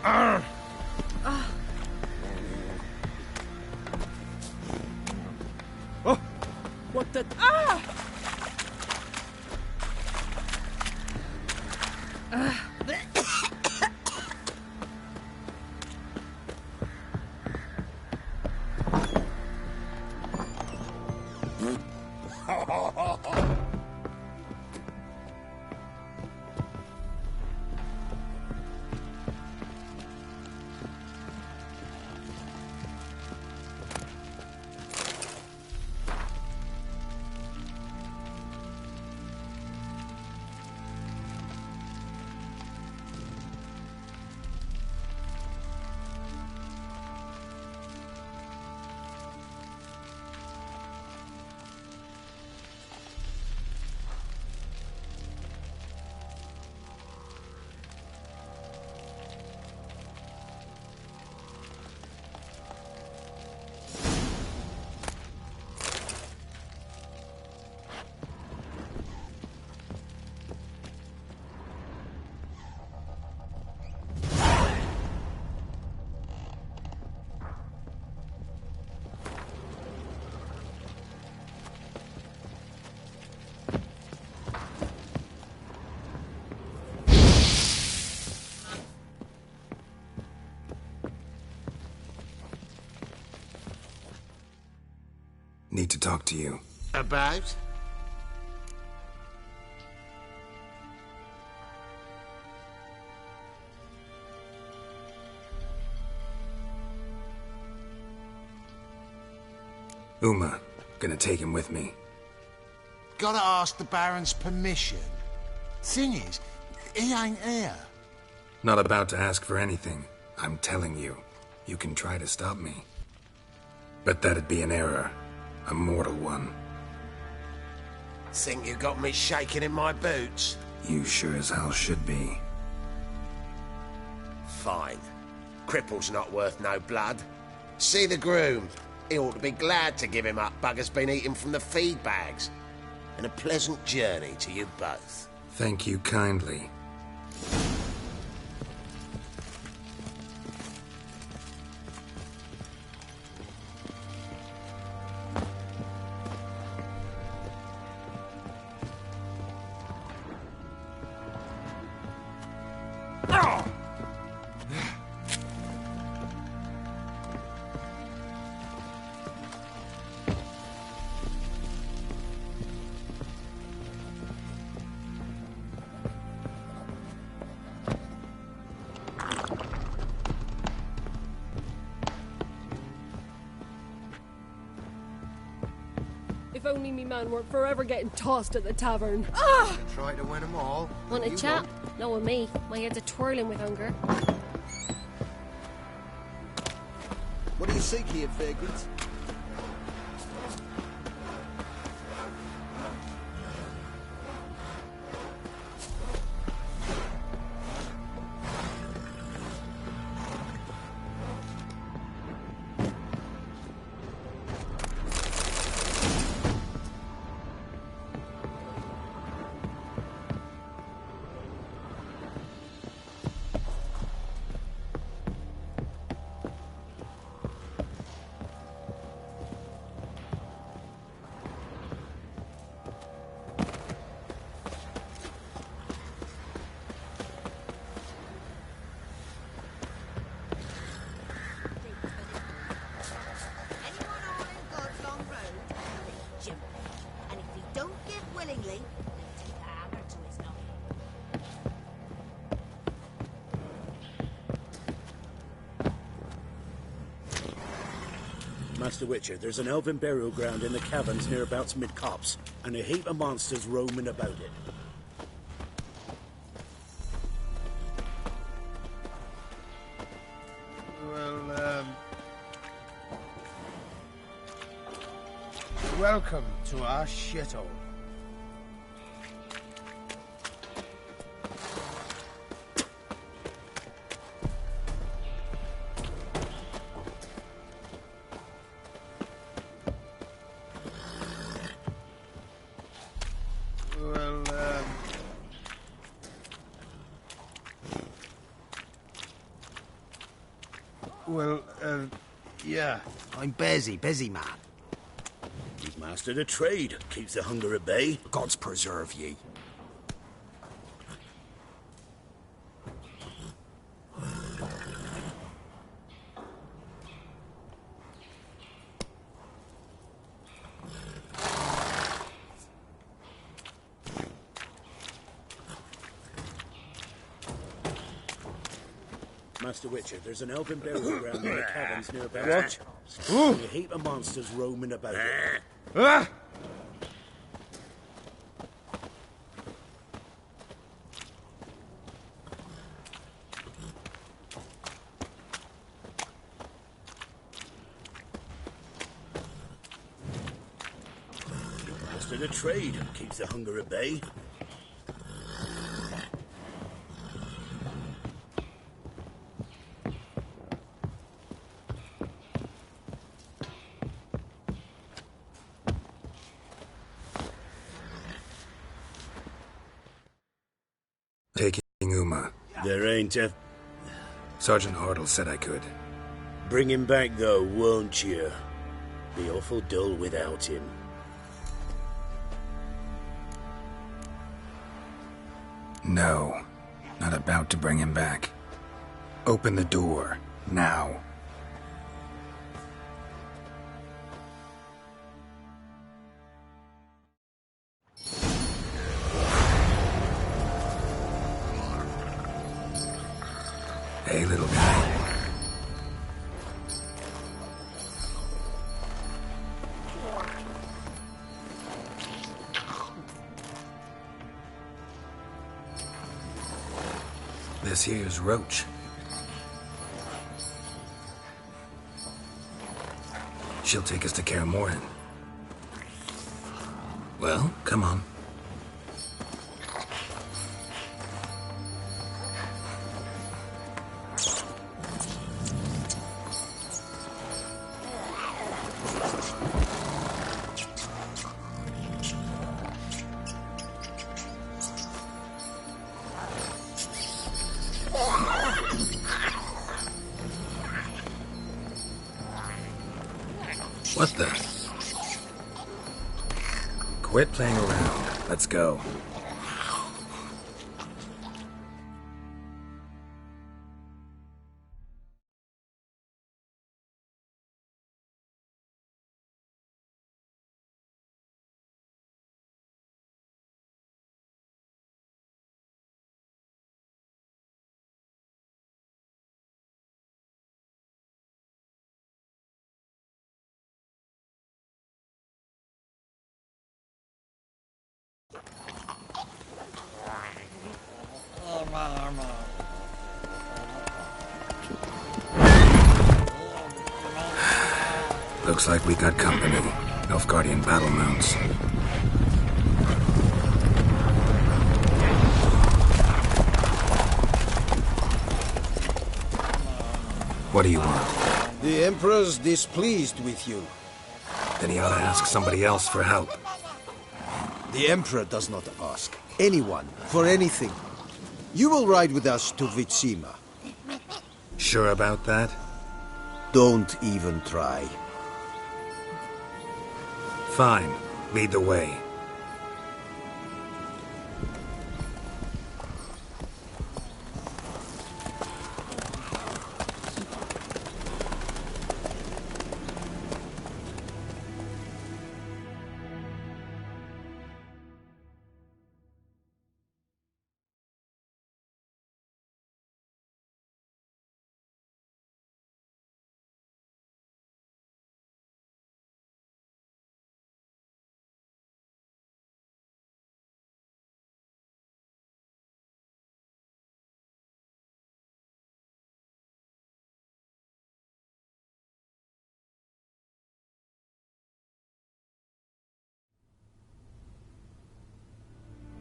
Arr! Oh! What the? Ah! Need to talk to you. About? Uma, gonna take him with me. Gotta ask the Baron's permission. Thing is, he ain't here. Not about to ask for anything. I'm telling you. You can try to stop me. But that'd be an error. A mortal one. Think you got me shaking in my boots? You sure as hell should be. Fine. Cripple's not worth no blood. See the groom. He ought to be glad to give him up. Bugger's been eating from the feed bags. And a pleasant journey to you both. Thank you kindly. If only me man weren't forever getting tossed at the tavern. Try to win them all. Want a chat? No, with me. My head's a twirling with hunger. What do you seek here, vagrants? Master Witcher, there's an elven burial ground in the caverns nearabouts mid-copse, and a heap of monsters roaming about it. Well, welcome to our shithole. Yeah. I'm busy man. You've mastered a trade. Keeps the hunger at bay. Gods preserve ye. Master Witcher, there's an elven burial ground in the caverns nearabouts. What? A heap of monsters roaming about it. Ah! Mastered a trade. Keeps the hunger at bay. Taking Uma. There ain't a... Sergeant Hartle said I could. Bring him back, though, won't you? Be awful dull without him. No. Not about to bring him back. Open the door. Now. Hey, little guy. This here's Roach. She'll take us to Kaer Morhen. Well, come on. What the? Quit playing around. Let's go. Looks like we got company. Nilfgaardian battle mounts. What do you want? The Emperor's displeased with you. Then he ought to ask somebody else for help. The Emperor does not ask anyone for anything. You will ride with us to Vitsima. Sure about that? Don't even try. Fine. Lead the way.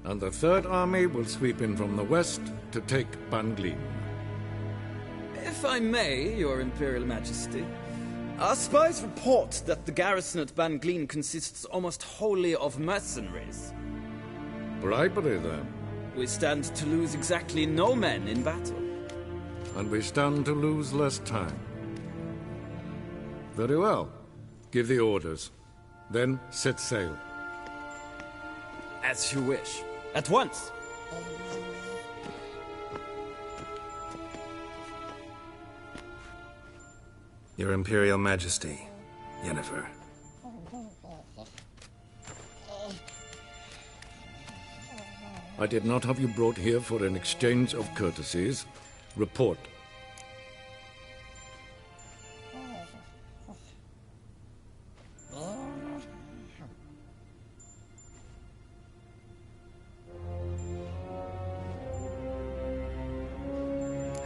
and the Third Army will sweep in from the west to take Banglin. If I may, Your Imperial Majesty, our spies report that the garrison at Banglin consists almost wholly of mercenaries. Bribery, then. We stand to lose exactly no men in battle. And we stand to lose less time. Very well. Give the orders. Then set sail. As you wish. At once! Your Imperial Majesty, Yennefer. I did not have you brought here for an exchange of courtesies. Report.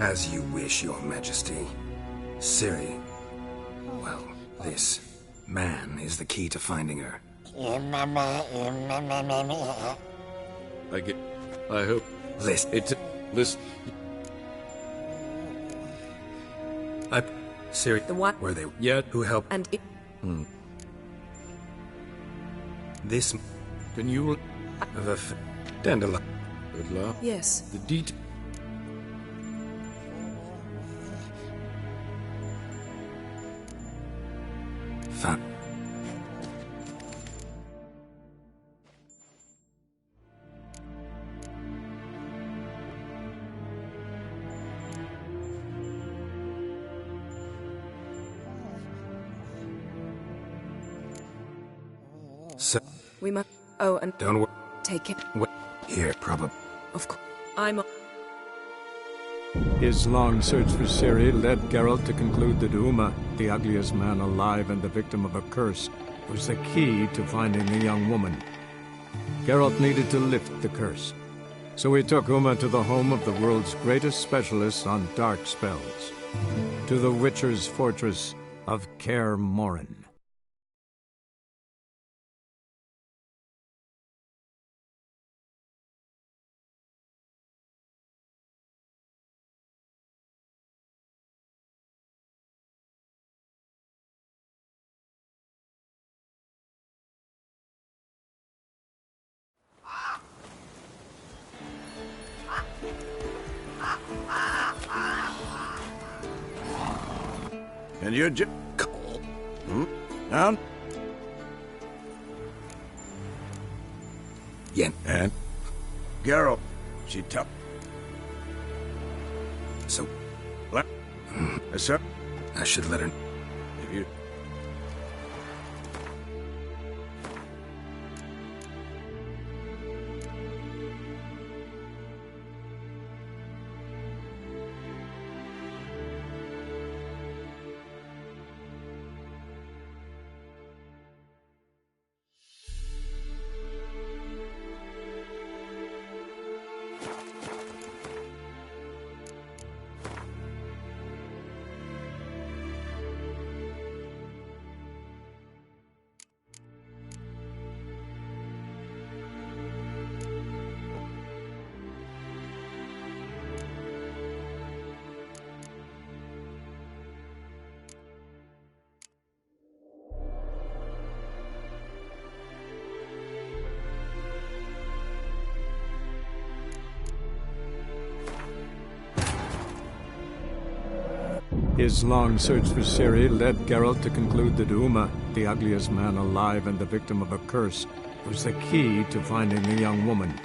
As you wish, Your Majesty. Ciri. Well, this man is the key to finding her. I hope... List. List. Ciri. The what? Were they... Yet. Who helped... And it... This... Can you... The... Dandelion. Good luck. Yes. The detail... Found... So... We must... Oh, and... Don't worry. Take it. Wait. Here, probably. Of course. I'm... His long search for Ciri led Geralt to conclude that Uma, the ugliest man alive and the victim of a curse, was the key to finding the young woman. Geralt needed to lift the curse, so he took Uma to the home of the world's greatest specialist on dark spells, to the Witcher's fortress of Kaer Morhen. And you're Down? Yen. And? Geralt. She tough. So... What? Sir? I should let her... If you... His long search for Ciri led Geralt to conclude that Uma, the ugliest man alive and the victim of a curse, was the key to finding the young woman.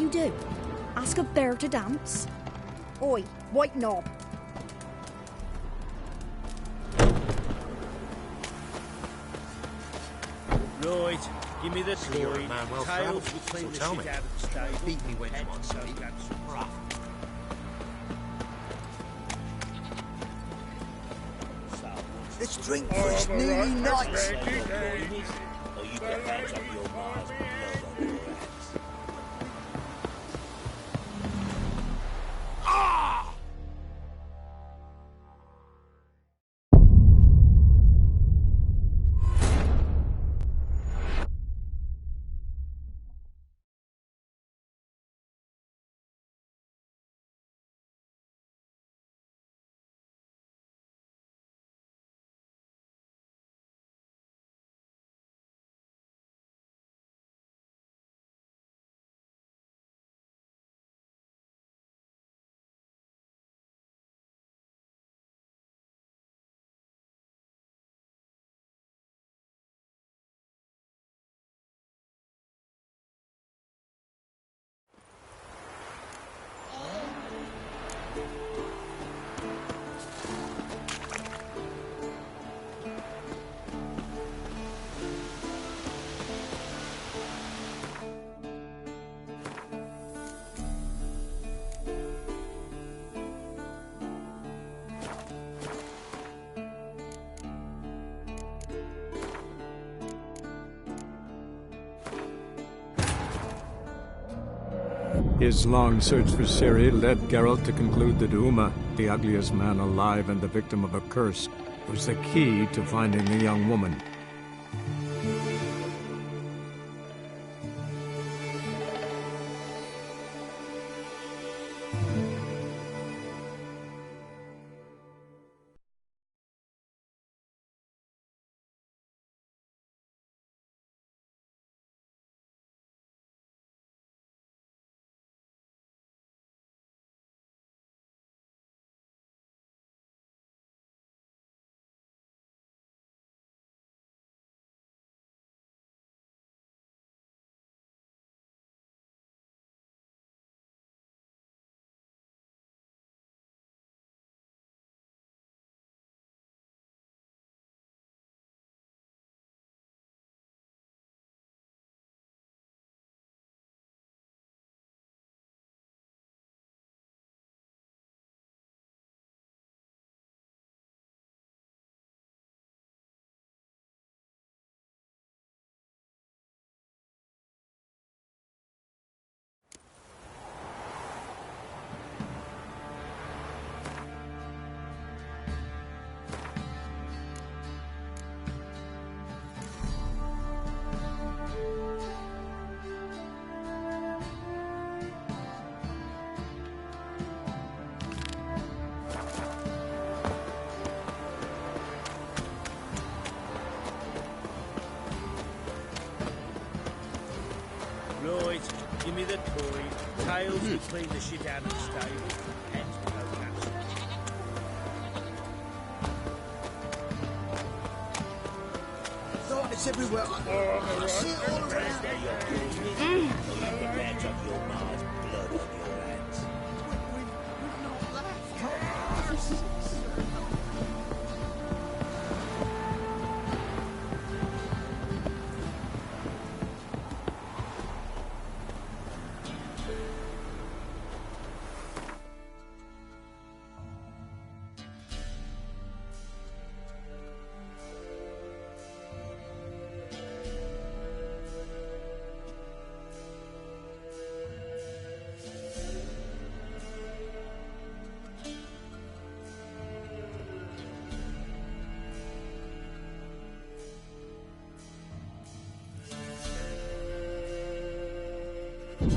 you do? Ask a bear to dance? Oi, white knob. Right, give me the So you're a toy. man well Tails travelled, between so the tell shit me. out of the stable. Beat me when you Heads want to up, beat. that's rough. Let's drink for it's nearly night. Say your coin is, or you can patch up your Mars with blood on your hands. His long search for Ciri led Geralt to conclude that Uma, the ugliest man alive and the victim of a curse, was the key to finding the young woman. Right, give me the toy. Tails will clean the shit out of the stable. Heads will go nuts. Darkness everywhere. I see it all around. Say your coin is, or you can patch up your Mars with blood on your hands.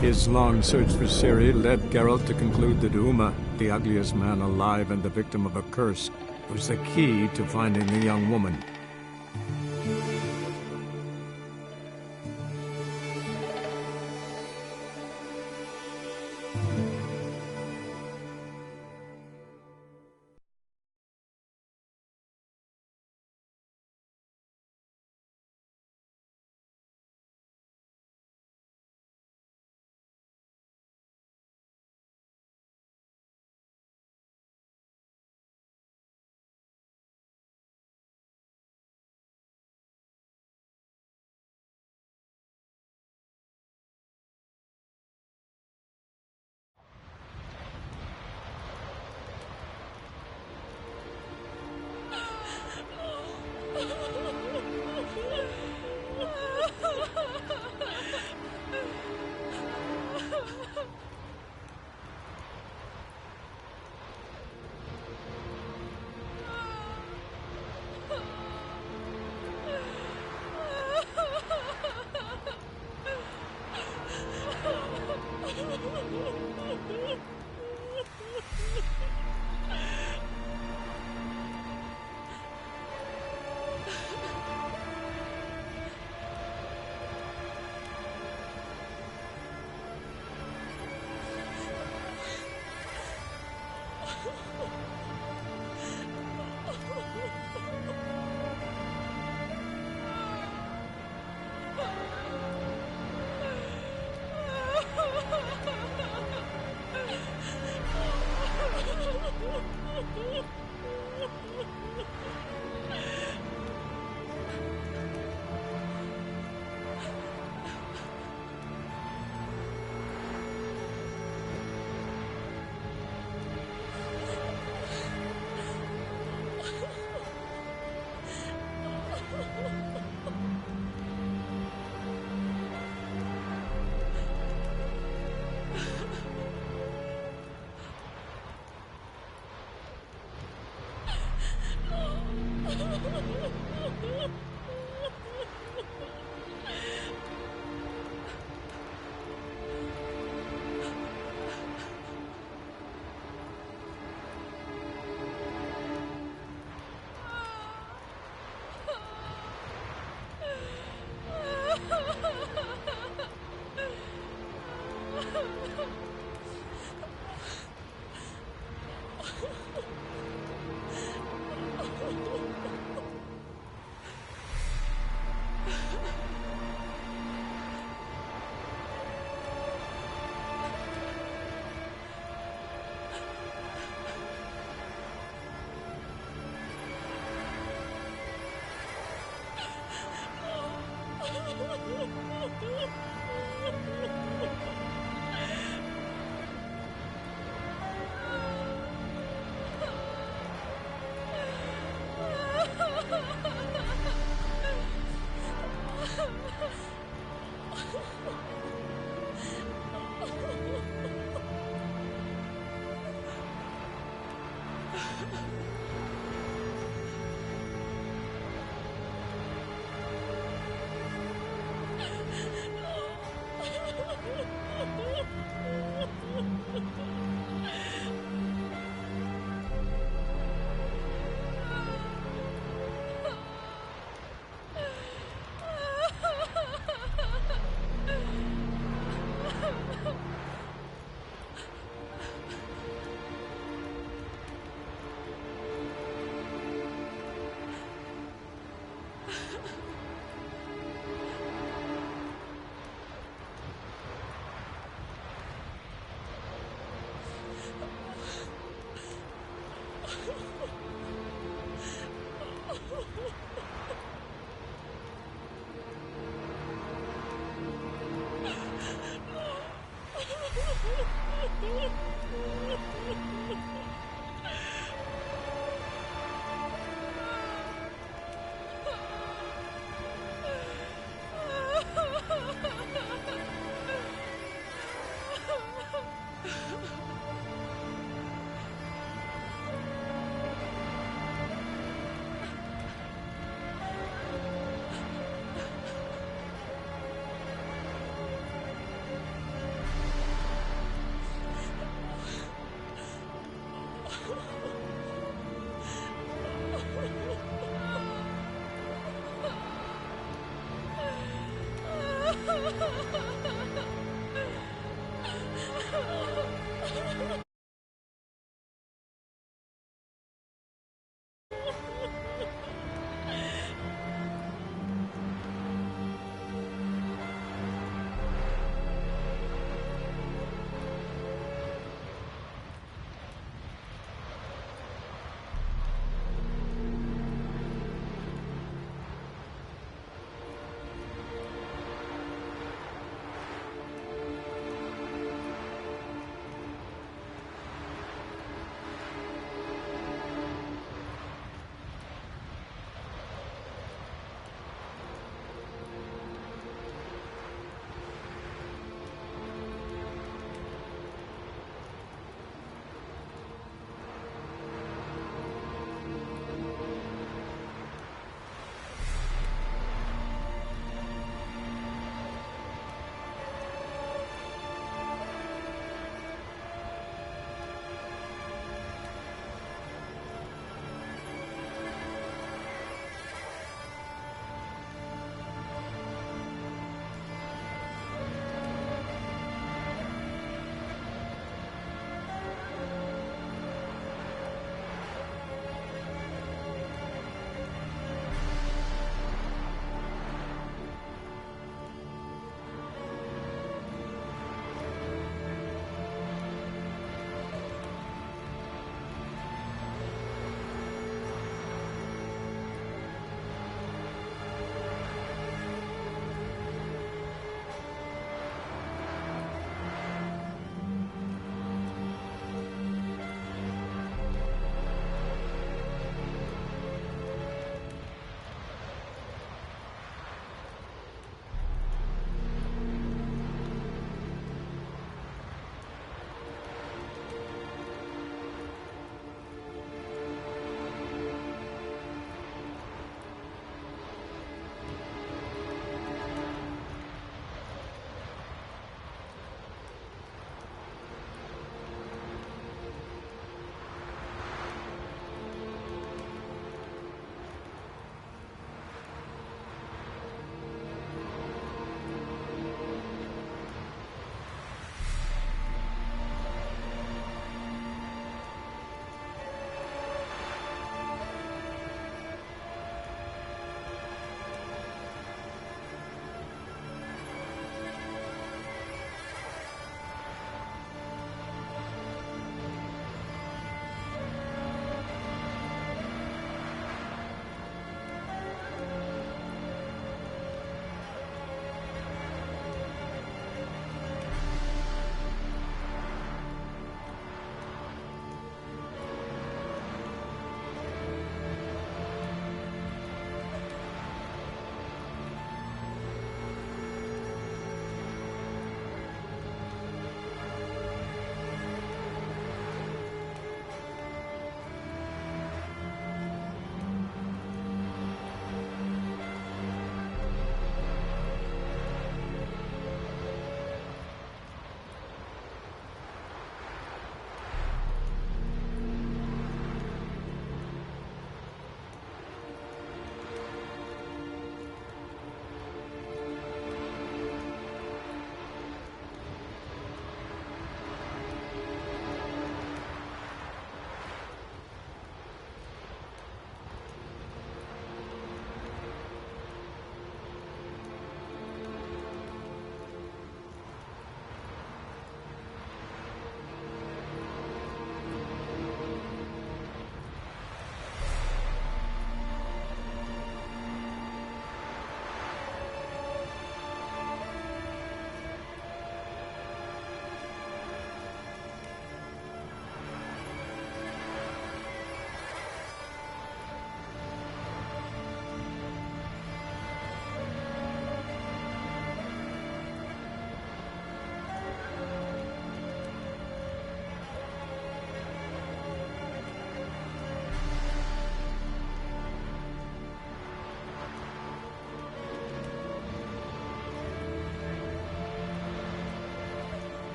His long search for Ciri led Geralt to conclude that Uma, the ugliest man alive and the victim of a curse, was the key to finding the young woman.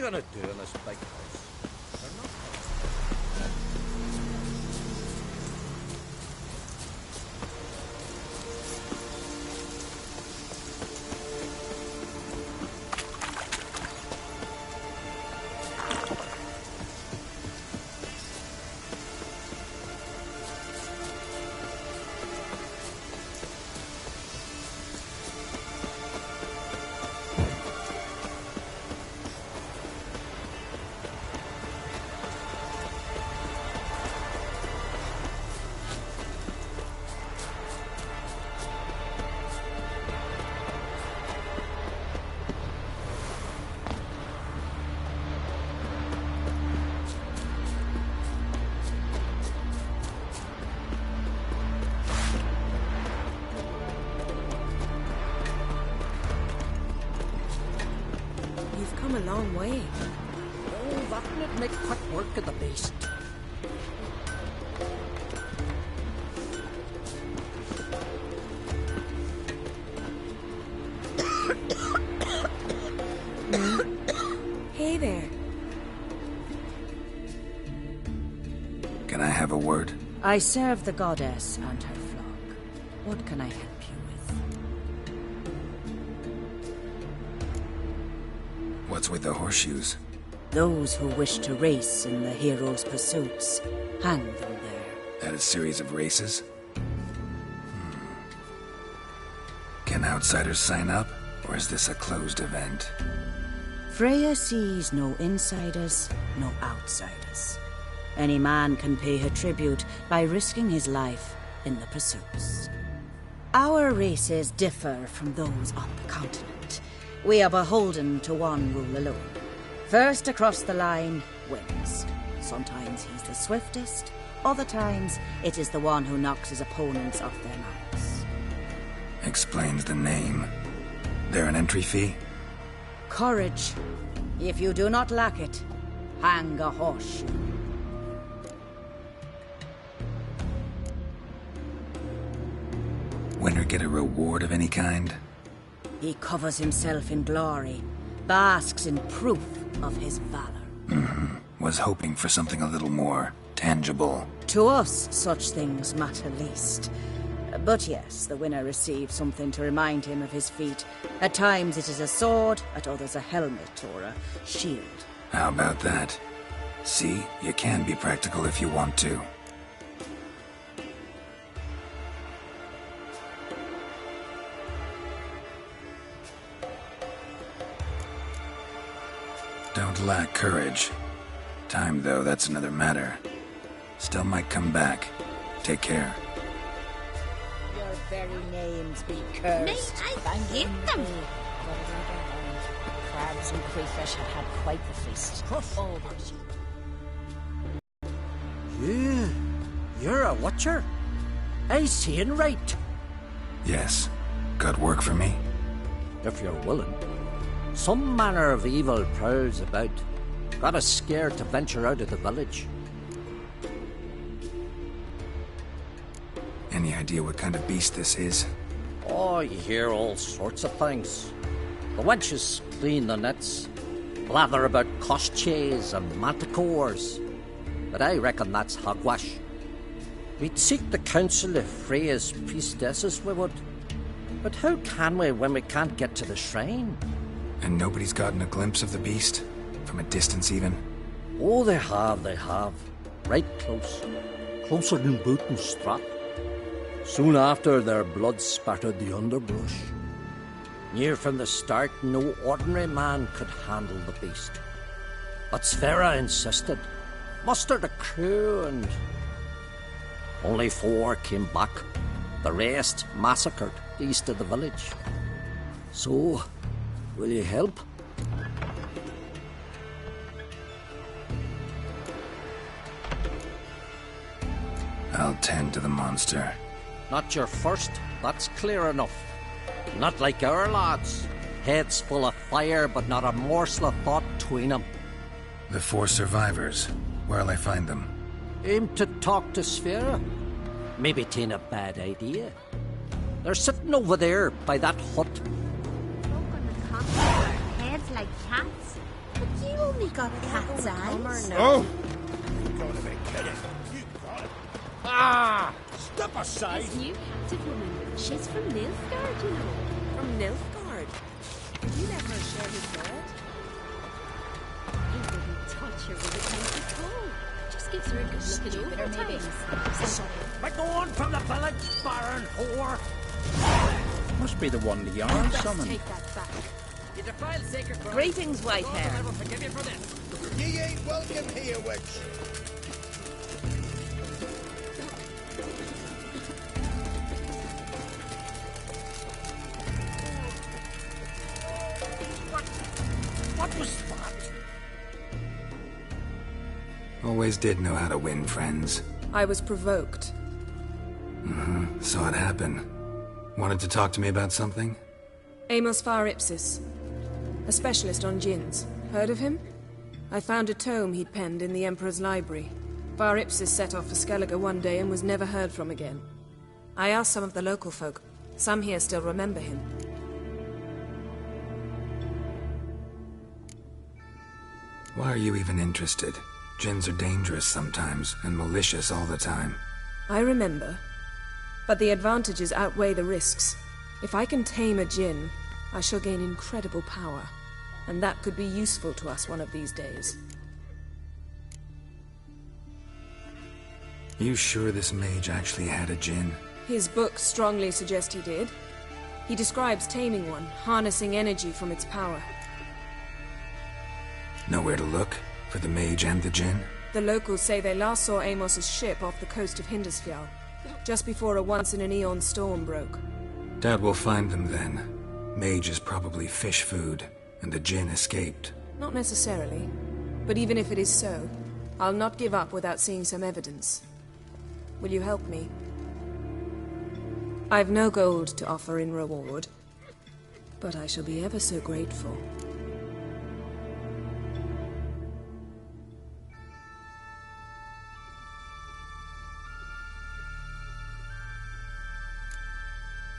gonna do in this big house? They're not A long way. Oh, that would make quick work of the beast. Hey there. Can I have a word? I serve the goddess and her flock. What can I help you with? What's with the horseshoes? Those who wish to race in the hero's pursuits, hang them there. At a series of races? Can outsiders sign up, or is this a closed event? Freya sees no insiders, no outsiders. Any man can pay her tribute by risking his life in the pursuits. Our races differ from those on the continent. We are beholden to one rule alone. First across the line wins. Sometimes he's the swiftest, other times it is the one who knocks his opponents off their mounts. Explains the name. There an entry fee? Courage. If you do not lack it, hang a horseshoe. Winner get a reward of any kind? He covers himself in glory, basks in proof of his valor. Was hoping for something a little more tangible. To us, such things matter least. But yes, the winner receives something to remind him of his feat. At times it is a sword, at others a helmet or a shield. How about that? See, you can be practical if you want to. Don't lack courage. Time, though, that's another matter. Still might come back. Take care. Your very names be cursed. May I get them? Crabs and crayfish have had quite the feast. Oh, You're a watcher? I seeing right. Yes. Got work for me? If you're willing. Some manner of evil prowls about. Got us scared to venture out of the village. Any idea what kind of beast this is? Oh, you hear all sorts of things. The wenches clean the nets, blather about koshchays and manticores. But I reckon that's hogwash. We'd seek the counsel of Freya's priestesses, we would. But how can we when we can't get to the shrine? And nobody's gotten a glimpse of the beast? From a distance, even? Oh, they have. Right close. Closer than boot and strap. Soon after, their blood spattered the underbrush. Near from the start, no ordinary man could handle the beast. But Sfera insisted. Mustered a crew and... Only 4 came back. The rest massacred east of the village. So, will you help? I'll tend to the monster. Not your first, that's clear enough. Not like our lads. Heads full of fire, but not a morsel of thought between them. The 4 survivors. Where'll I find them? Aim to talk to Sfera? Maybe 'tain't a bad idea. They're sitting over there by that hut. Heads like cats. You only got cat's eyes. Oh! You're gonna be kidding. You got it. Ah! Step aside. This new captive woman, she's from Nilfgaard, you know. From Nilfgaard? Did you let her share his bed? He wouldn't touch her with a 10-foot pole. Just gives her a good look at over times. But go on from the village, baron whore. Must be the one the Jarl summoned. Take that back. You defile sacred ground. Greetings, white hair. I will forgive you for this. Ye ain't welcome here, witch. What was that? Always did know how to win friends. I was provoked. Saw it happen. Wanted to talk to me about something? Amos Far Ipsis, a specialist on djinns. Heard of him? I found a tome he'd penned in the Emperor's library. Far Ipsis set off for Skellige one day and was never heard from again. I asked some of the local folk. Some here still remember him. Why are you even interested? Djinns are dangerous sometimes, and malicious all the time. I remember. But the advantages outweigh the risks. If I can tame a djinn, I shall gain incredible power. And that could be useful to us one of these days. You sure this mage actually had a djinn? His books strongly suggest he did. He describes taming one, harnessing energy from its power. Nowhere to look? For the mage and the djinn? The locals say they last saw Amos's ship off the coast of Hindarsfjall, just before a once-in-an-eon storm broke. Doubt we'll find them then. Mage is probably fish food, and the djinn escaped. Not necessarily. But even if it is so, I'll not give up without seeing some evidence. Will you help me? I've no gold to offer in reward, but I shall be ever so grateful.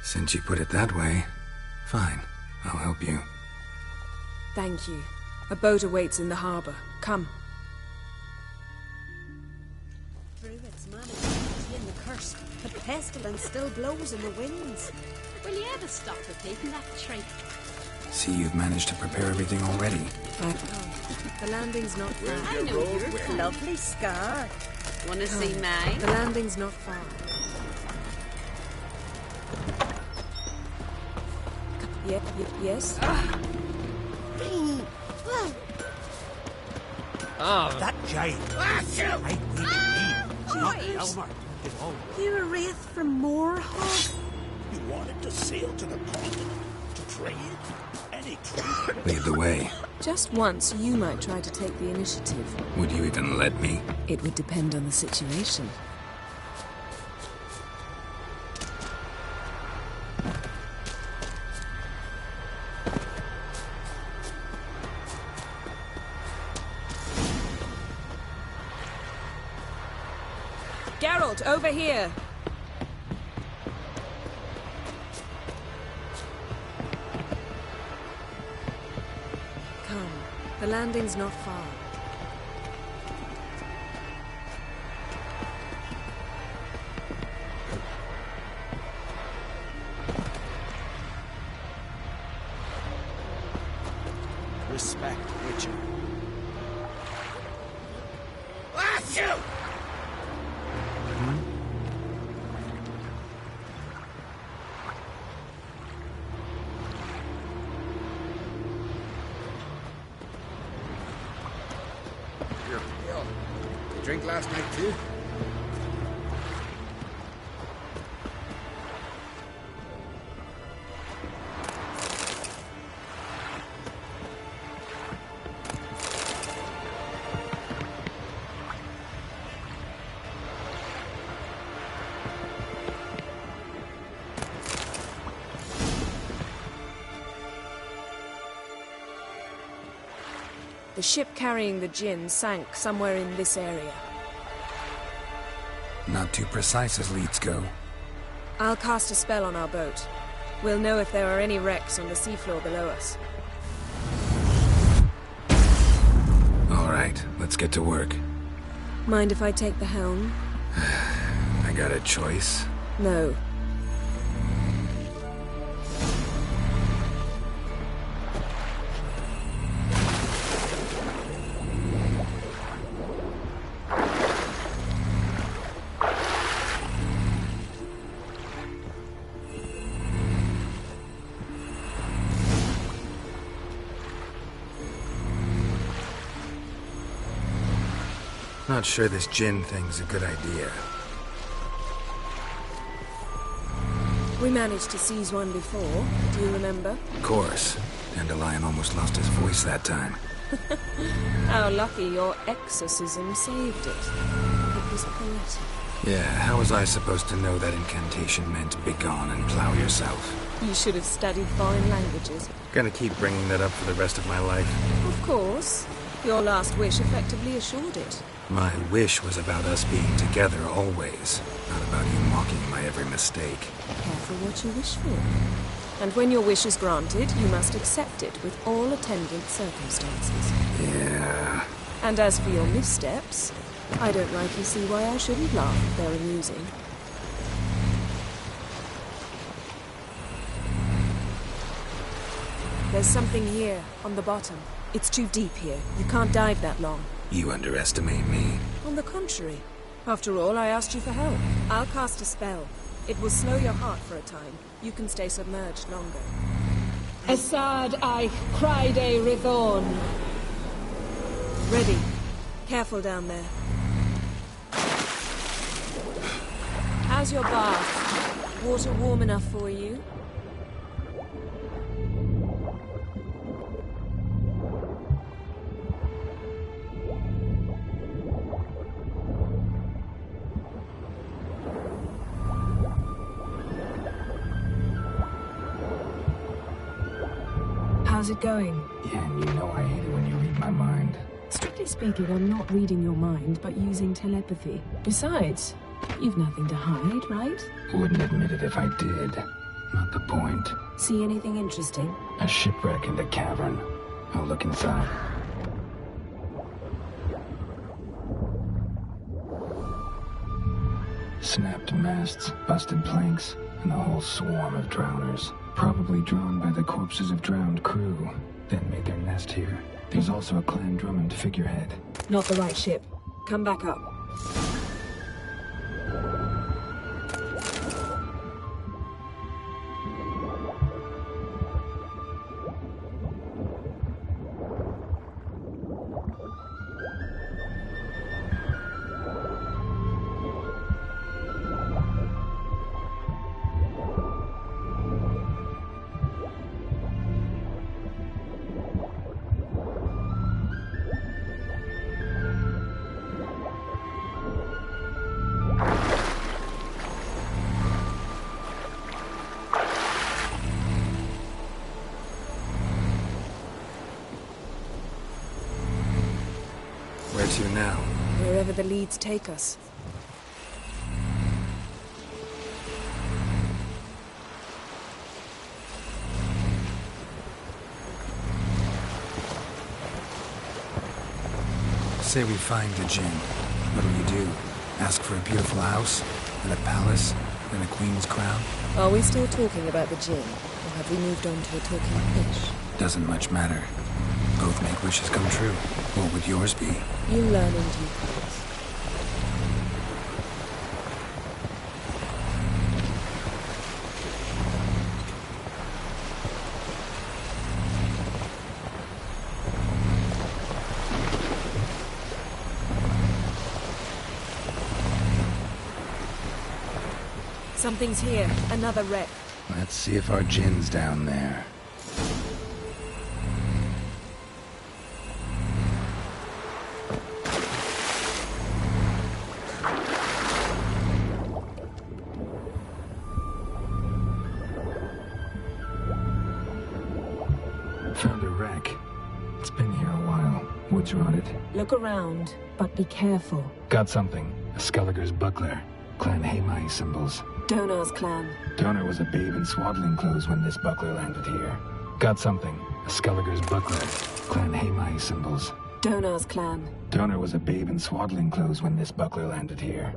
Since you put it that way, fine. I'll help you. Thank you. A boat awaits in the harbor. Come. Druids managed to contain the curse, but pestilence still blows in the winds. Will you ever stop repeating that tree? See, you've managed to prepare everything already. The landing's not far. I know your lovely scar. Wanna see mine? The landing's not far. Yes? That giant. I not Elmer. You a wraith from Moorhog? You wanted to sail to the continent to trade? Any trade? Lead the way. Just once, you might try to take the initiative. Would you even let me? It would depend on the situation. Geralt, over here! Come, the landing's not far. Respect, Witcher. Blast you! Drink last night too? The ship carrying the djinn sank somewhere in this area. Not too precise as leads go. I'll cast a spell on our boat. We'll know if there are any wrecks on the seafloor below us. right, let's get to work. Mind if I take the helm? I got a choice? No. Not sure this Jinn thing's a good idea. We managed to seize one before, do you remember? Of course. Dandelion almost lost his voice that time. How lucky your exorcism saved it. It was poetic. Yeah, how was I supposed to know that incantation meant begone and plow yourself? You should have studied foreign languages. Gonna keep bringing that up for the rest of my life. Of course. Your last wish effectively assured it. My wish was about us being together always, not about you mocking my every mistake. Careful what you wish for. And when your wish is granted, you must accept it with all attendant circumstances. Yeah. And as for your missteps, I don't rightly see why I shouldn't laugh if they're amusing. There's something here, on the bottom. It's too deep here. You can't dive that long. You underestimate me. On the contrary. After all, I asked you for help. I'll cast a spell. It will slow your heart for a time. You can stay submerged longer. Assad I Cryde Rithorn. Ready. Careful down there. How's your bath? Water warm enough for you? How's it going? Yeah, and you know I hate it when you read my mind. Strictly speaking, I'm not reading your mind, but using telepathy. Besides, you've nothing to hide, right? Wouldn't admit it if I did. Not the point. See anything interesting? A shipwreck in the cavern. I'll look inside. Snapped masts, busted planks, and a whole swarm of drowners. Probably drawn by the corpses of drowned crew, then made their nest here. There's also a Clan Drummond figurehead. Not the right ship. Come back up. Where to now? Wherever the leads take us. Say we find the Jinn. What'll you do? Ask for a beautiful house? And a palace? And a queen's crown? Are we still talking about the Jinn? Or have we moved on to a talking fish? Doesn't much matter. Both make wishes come true. What would yours be? You learn in due course. Something's here. Another wreck. Let's see if our Jinn's down there. Found a wreck. It's been here a while. Woods rotted. Look around, but be careful. Got something. A Skelliger's buckler. Clan Hamai symbols. Donar's clan. Donar was a babe in swaddling clothes when this buckler landed here. Got something. A Skelliger's buckler. Clan Hamai symbols. Donar's clan. Donar was a babe in swaddling clothes when this buckler landed here.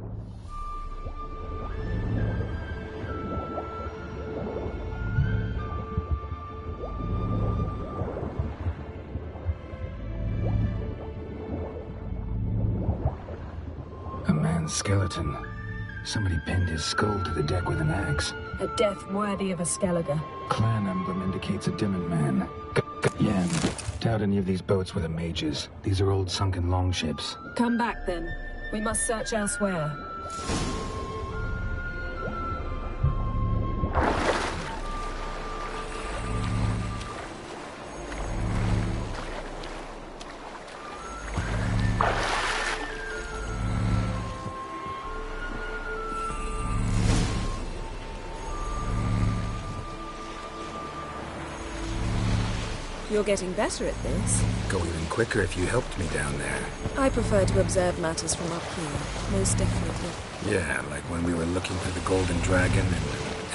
A man's skeleton. Somebody pinned his skull to the deck with an axe. A death worthy of a Skellige. Clan emblem indicates a Dimmen man. Yen, doubt any of these boats were the mages. These are old sunken longships. Come back then. We must search elsewhere. You're getting better at this. Go even quicker if you helped me down there. I prefer to observe matters from up here, most definitely. Yeah, like when we were looking for the Golden Dragon and an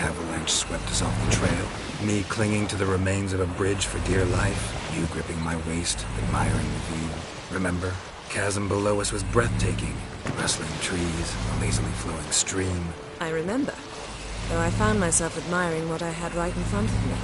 avalanche swept us off the trail. Me clinging to the remains of a bridge for dear life. You gripping my waist, admiring the view. Remember? Chasm below us was breathtaking. Rustling trees, a lazily flowing stream. I remember, though I found myself admiring what I had right in front of me.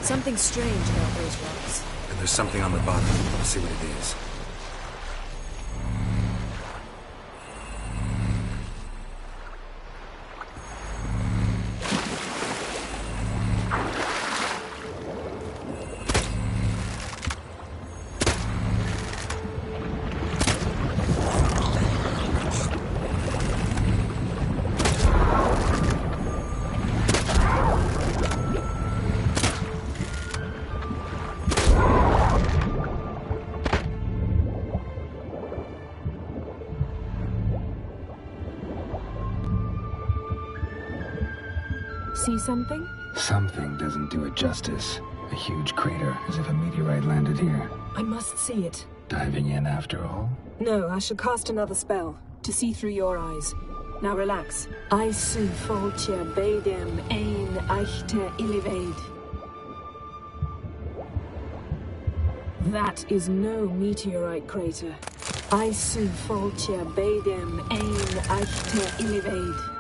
Something strange about those rocks. And there's something on the bottom. Let's see what it is. See something? Something doesn't do it justice. A huge crater, as if a meteorite landed here. I must see it. Diving in after all? No, I shall cast another spell, to see through your eyes. Now relax. I su foltje bedem ein eichte illiveid. That is no meteorite crater. I su foltje bedem ein eichte illiveid.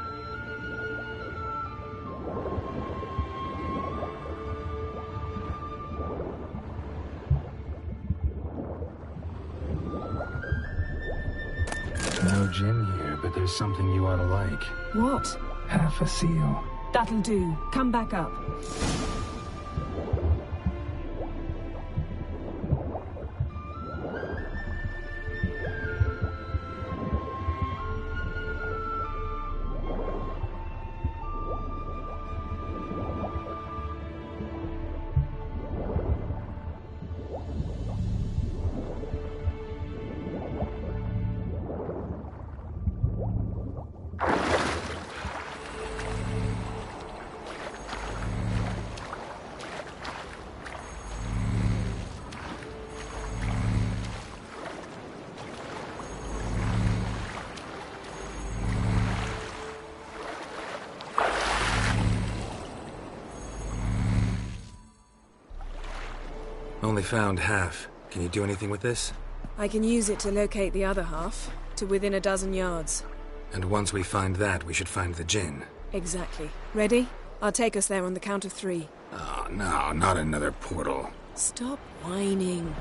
No gin here, but there's something you ought to like. What? Half a seal. That'll do. Come back up. Only found half. Can you do anything with this? I can use it to locate the other half, to within a dozen yards. And once we find that, we should find the gin. Exactly. Ready? I'll take us there on the count of 3. Oh, no, not another portal. Stop whining.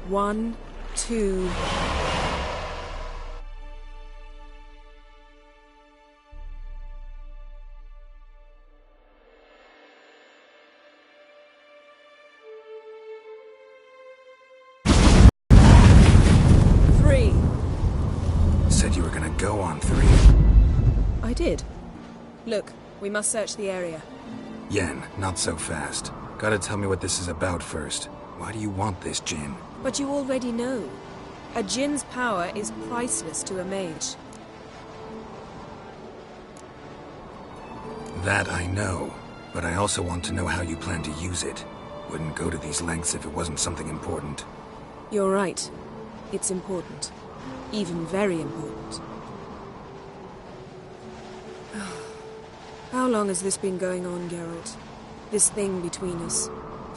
1, 2... Said you were gonna go on 3. I did. Look, we must search the area. Yen, not so fast. Gotta tell me what this is about first. Why do you want this gin? But you already know. A djinn's power is priceless to a mage. That I know, but I also want to know how you plan to use it. Wouldn't go to these lengths if it wasn't something important. You're right. It's important. Even very important. How long has this been going on, Geralt? This thing between us?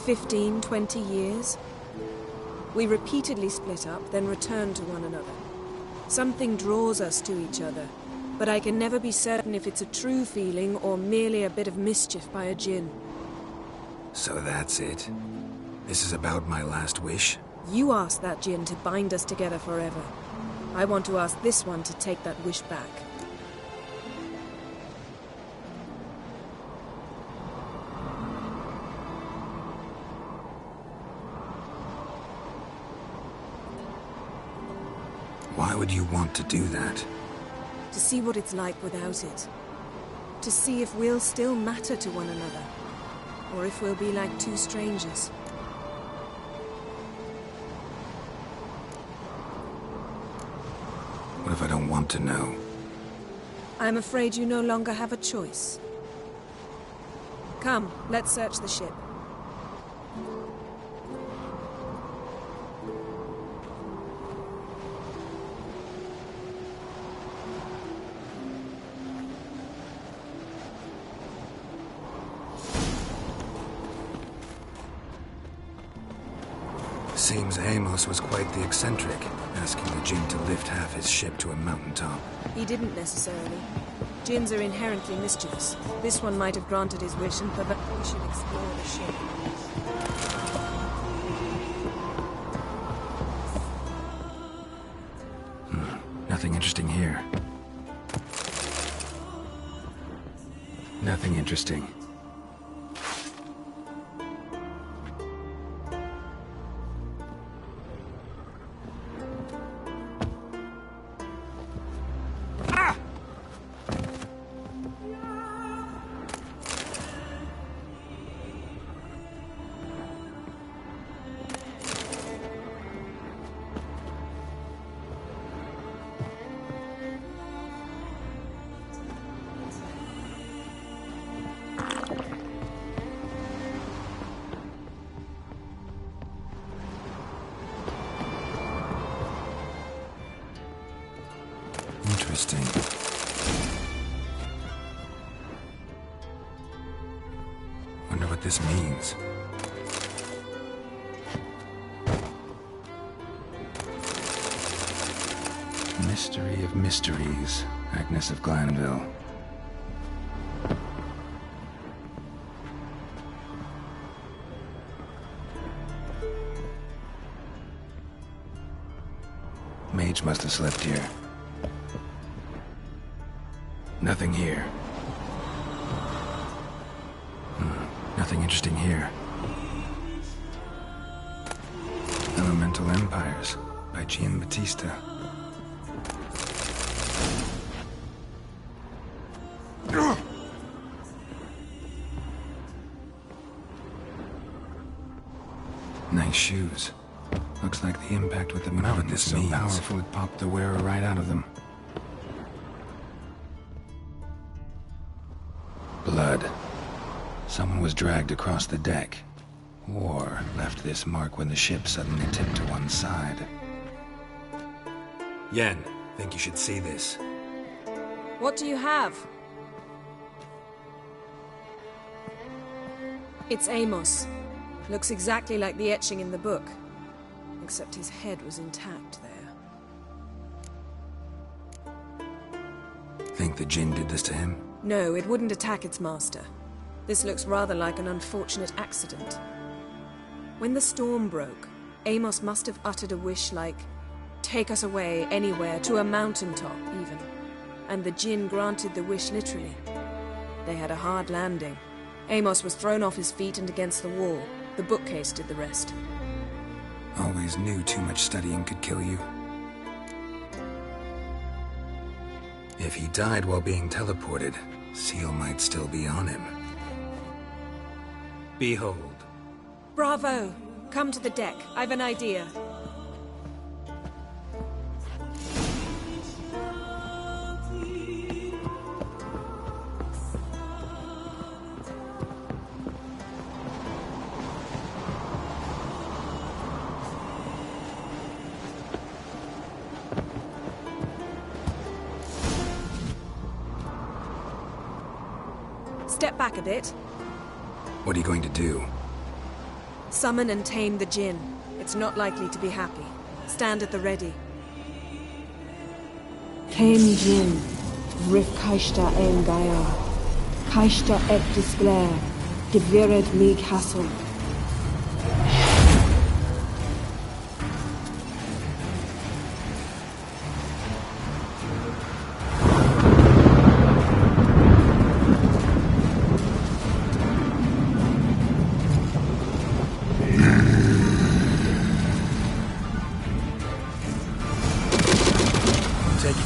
15, 20 years? We repeatedly split up, then return to one another. Something draws us to each other, but I can never be certain if it's a true feeling or merely a bit of mischief by a djinn. So that's it? This is about my last wish? You asked that djinn to bind us together forever. I want to ask this one to take that wish back. Why would you want to do that? To see what it's like without it. To see if we'll still matter to one another. Or if we'll be like two strangers. What if I don't want to know? I'm afraid you no longer have a choice. Come, let's search the ship. Seems Amos was quite the eccentric, asking the djinn to lift half his ship to a mountaintop. He didn't necessarily. Djinns are inherently mischievous. This one might have granted his wish and we should explore the ship. Nothing interesting here. Nothing interesting. Interesting. Wonder what this means. Mystery of mysteries, Agnes of Glanville. Mage must have slept here. Nothing here. Nothing interesting here. Elemental Empires by Giambattista. Nice shoes. Looks like the impact with the mountain is so powerful it popped the wearer right out of them. Blood. Someone was dragged across the deck. Or left this mark when the ship suddenly tipped to one side. Yen, think you should see this. What do you have? It's Amos. Looks exactly like the etching in the book. Except his head was intact there. Think the djinn did this to him? No, it wouldn't attack its master. This looks rather like an unfortunate accident. When the storm broke, Amos must have uttered a wish like, "Take us away, anywhere, to a mountaintop, even." And the djinn granted the wish literally. They had a hard landing. Amos was thrown off his feet and against the wall. The bookcase did the rest. Always knew too much studying could kill you. If he died while being teleported, Seal might still be on him. Behold. Bravo! Come to the deck. I've an idea. Step back a bit. What are you going to do? Summon and tame the Jinn. It's not likely to be happy. Stand at the ready. Tame Jinn, Rif Kaishta en Gaia, Kaishta et Disglair, Devired League Hassel.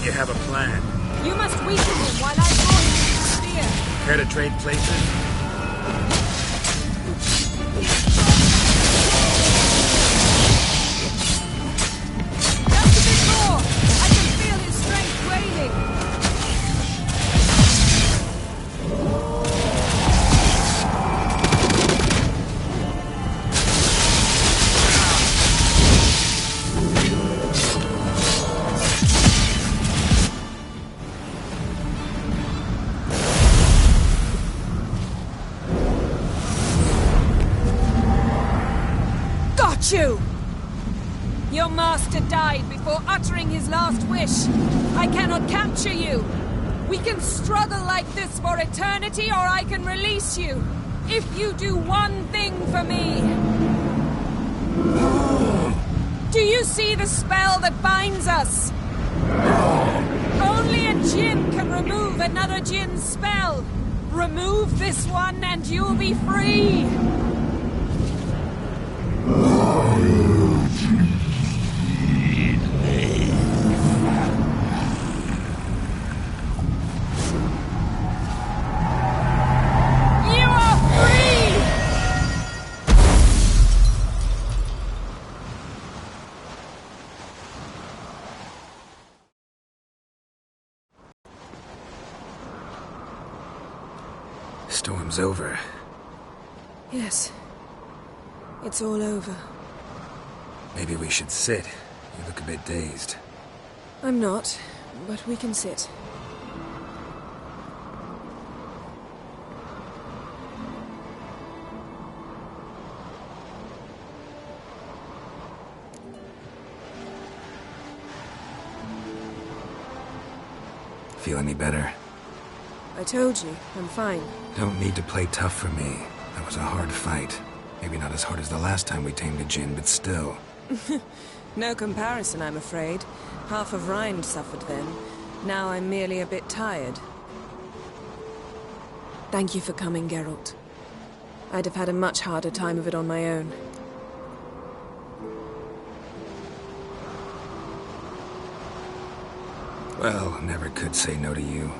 You have a plan. You must weaken him while I draw him with the spear. Care to trade places? Just a bit more! I can feel his strength waning. You! Your master died before uttering his last wish. I cannot capture you. We can struggle like this for eternity, or I can release you. If you do one thing for me. Do you see the spell that binds us? Only a Jinn can remove another Jinn's spell. Remove this one and you'll be free. Storm's over. Yes. It's all over. Maybe we should sit. You look a bit dazed. I'm not, but we can sit. Feel any better? I told you, I'm fine. Don't need to play tough for me. That was a hard fight. Maybe not as hard as the last time we tamed a Jinn, but still. No comparison, I'm afraid. Half of Rind suffered then. Now I'm merely a bit tired. Thank you for coming, Geralt. I'd have had a much harder time of it on my own. Well, never could say no to you.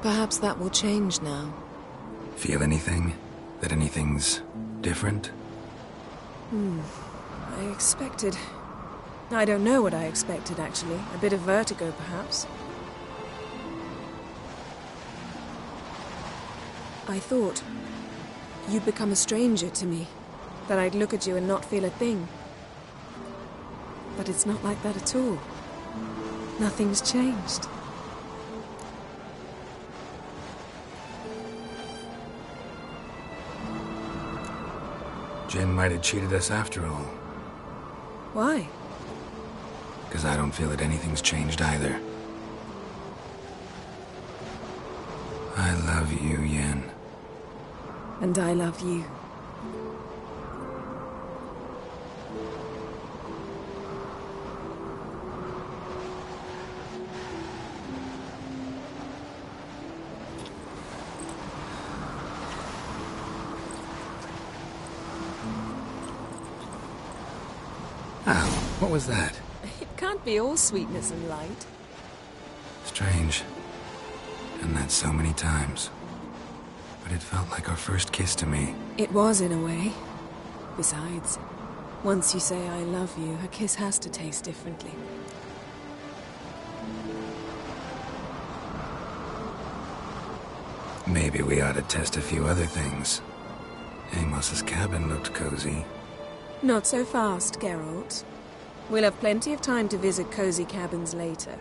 Perhaps that will change now. Feel anything? That anything's different? I expected... I don't know what I expected, actually. A bit of vertigo, perhaps. I thought you'd become a stranger to me. That I'd look at you and not feel a thing. But it's not like that at all. Nothing's changed. Jinn might have cheated us after all. Why? Because I don't feel that anything's changed either. I love you, Yen. And I love you. Ow, what was that? It can't be all sweetness and light. Strange. Done that so many times. But it felt like our first kiss to me. It was, in a way. Besides, once you say I love you, a kiss has to taste differently. Maybe we ought to test a few other things. Amos's cabin looked cozy. Not so fast, Geralt. We'll have plenty of time to visit cozy cabins later.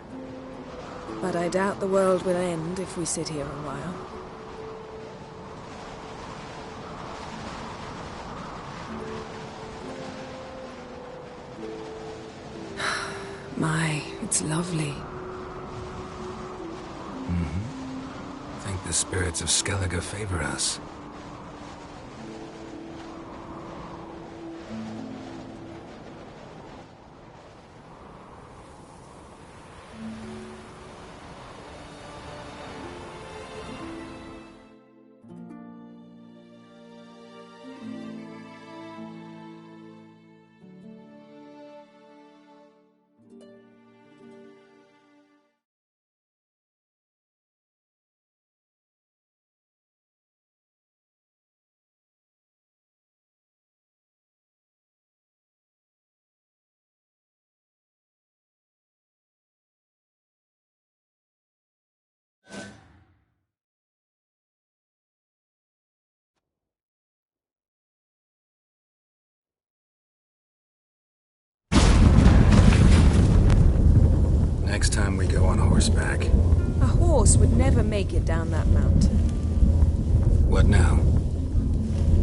But I doubt the world will end if we sit here a while. It's lovely. I think the spirits of Skellige favor us. Next time we go on horseback. A horse would never make it down that mountain. What now?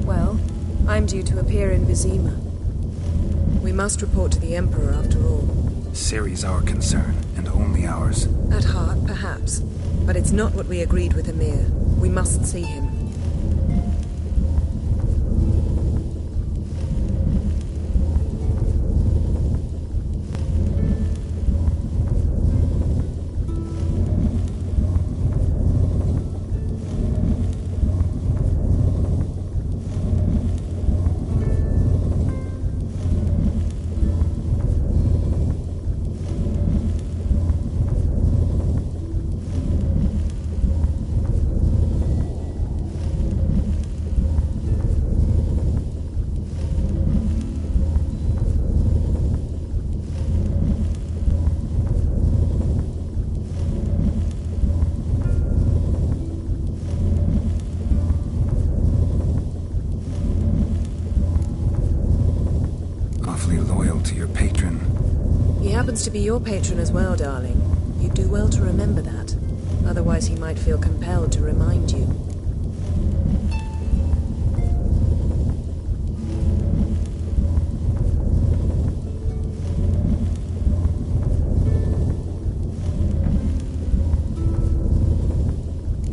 Well, I'm due to appear in Vizima. We must report to the Emperor after all. Ciri's our concern, and only ours. At heart, perhaps. But it's not what we agreed with Emir. We must see him. To be your patron as well, darling. You do well to remember that. Otherwise he might feel compelled to remind you.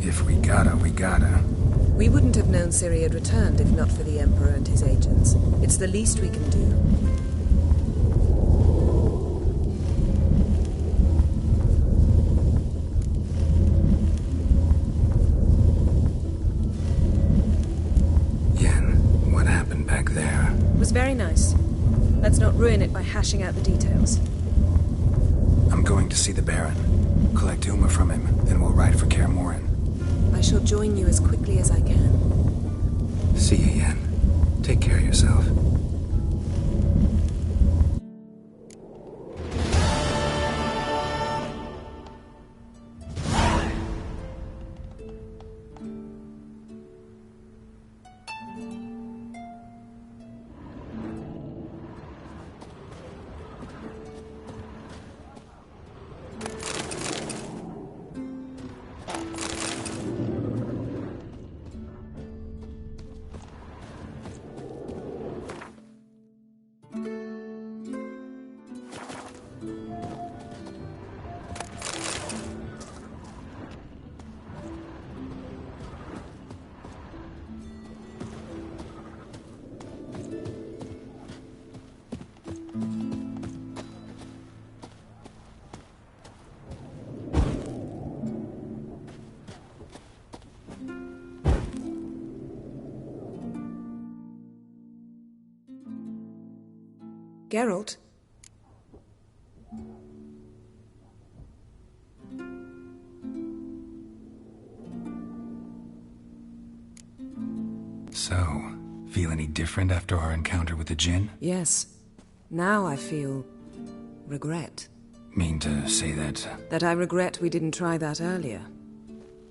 If we gotta, we gotta. We wouldn't have known Ciri had returned if not for the Emperor and his agents. It's the least we can do. Very nice. Let's not ruin it by hashing out the details. I'm going to see the Baron. Collect Uma from him, then we'll ride for Kaer Morhen. I shall join you as quickly as I can. See you, Yen. Take care of yourself. Geralt? So, feel any different after our encounter with the Djinn? Yes. Now I feel regret. Mean to say that? That I regret we didn't try that earlier.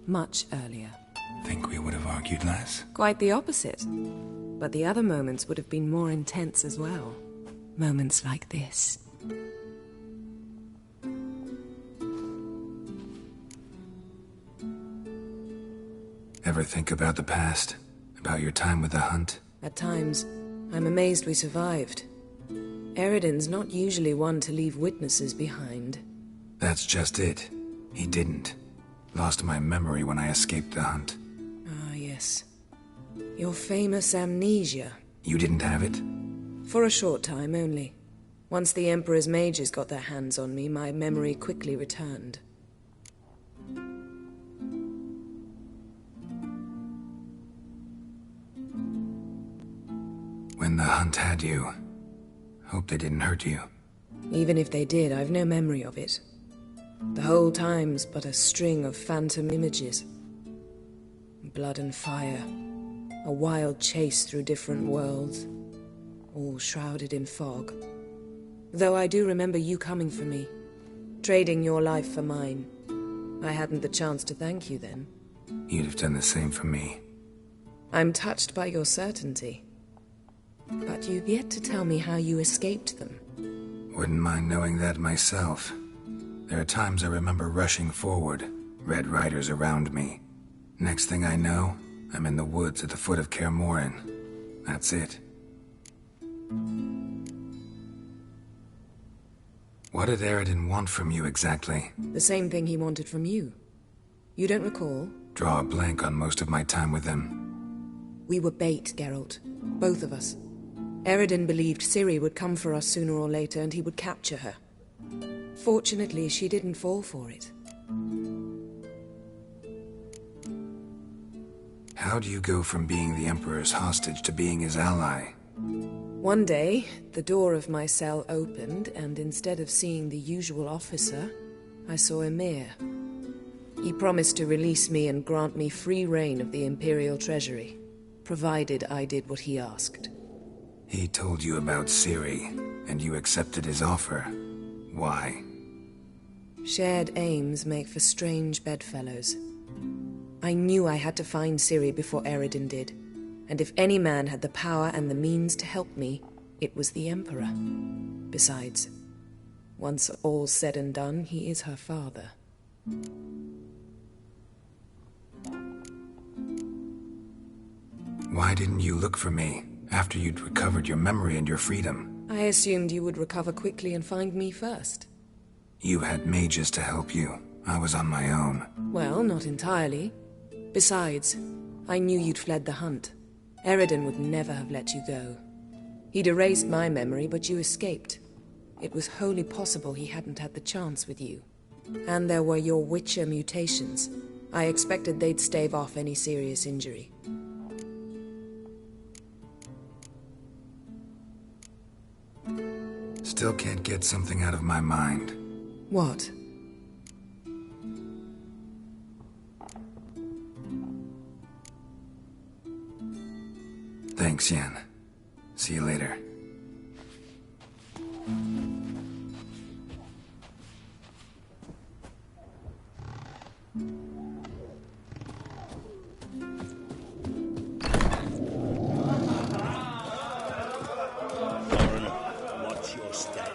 Much earlier. Think we would have argued less? Quite the opposite. But the other moments would have been more intense as well. Moments like this. Ever think about the past? About your time with the Hunt? At times, I'm amazed we survived. Eredin's not usually one to leave witnesses behind. That's just it. He didn't. Lost my memory when I escaped the hunt. Ah, yes. Your famous amnesia. You didn't have it? For a short time only. Once the Emperor's mages got their hands on me, my memory quickly returned. When the hunt had you, hope they didn't hurt you. Even if they did, I've no memory of it. The whole time's but a string of phantom images. Blood and fire. A wild chase through different worlds. All shrouded in fog. Though I do remember you coming for me. Trading your life for mine. I hadn't the chance to thank you then. You'd have done the same for me. I'm touched by your certainty. But you've yet to tell me how you escaped them. Wouldn't mind knowing that myself. There are times I remember rushing forward, Red Riders around me. Next thing I know, I'm in the woods at the foot of Kaer Morhen. That's it. What did Eredin want from you exactly? The same thing he wanted from you. You don't recall? Draw a blank on most of my time with them. We were bait, Geralt. Both of us. Eredin believed Ciri would come for us sooner or later and he would capture her. Fortunately, she didn't fall for it. How do you go from being the Emperor's hostage to being his ally? One day, the door of my cell opened, and instead of seeing the usual officer, I saw Emhyr. He promised to release me and grant me free reign of the Imperial Treasury, provided I did what he asked. He told you about Ciri, and you accepted his offer. Why? Shared aims make for strange bedfellows. I knew I had to find Ciri before Eredin did, and if any man had the power and the means to help me, it was the Emperor. Besides, once all's said and done, he is her father. Why didn't you look for me after you'd recovered your memory and your freedom? I assumed you would recover quickly and find me first. You had mages to help you. I was on my own. Well, not entirely. Besides, I knew you'd fled the hunt. Eredin would never have let you go. He'd erased my memory, but you escaped. It was wholly possible he hadn't had the chance with you. And there were your Witcher mutations. I expected they'd stave off any serious injury. Still can't get something out of my mind. What? Thanks, Yen. See you later. Watch your step.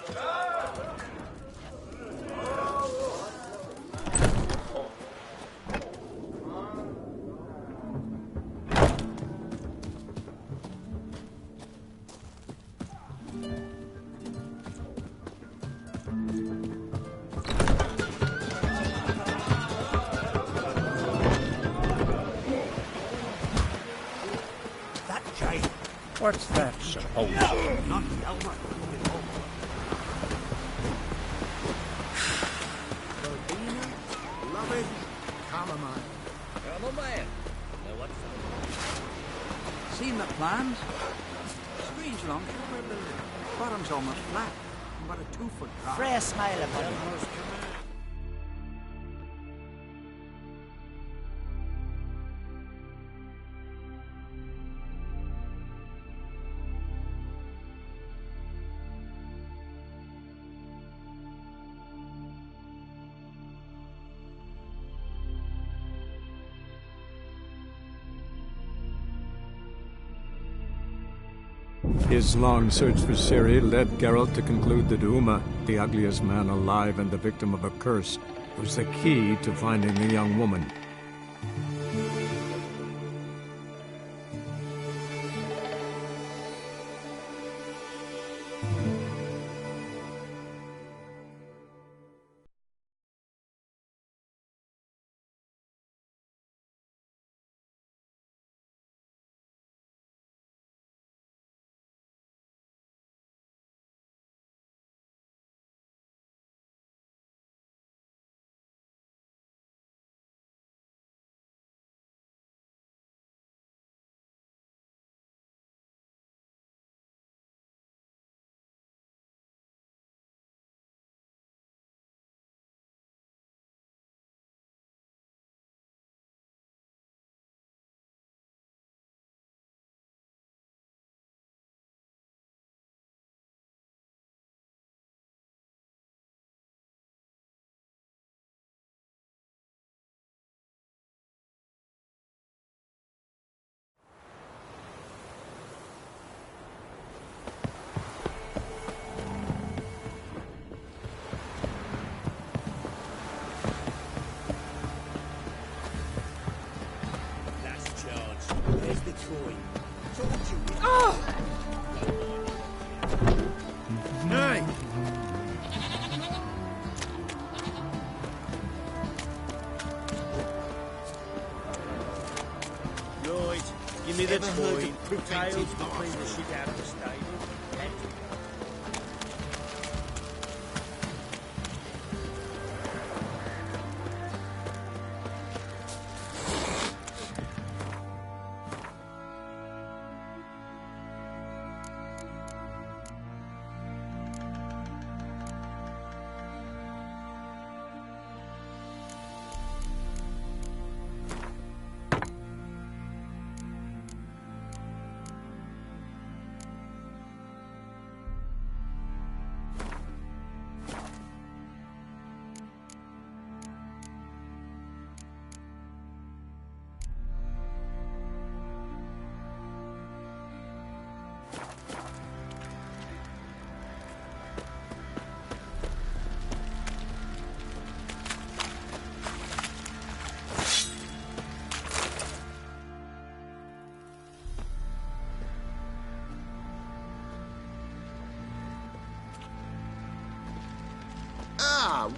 That giant. What's that supposed? Not Elmer. Verbena, beloved, chamomile. Chamomile. Now what's Seen the plans? Strange long we're building. Bottom's almost flat. What a 2-foot drop. Freya smile upon you. His long search for Ciri led Geralt to conclude that Uma, the ugliest man alive and the victim of a curse, was the key to finding the young woman. toy. Told you. Oh! Nay! Right, give me the toy. Tails between the shit out of the stable.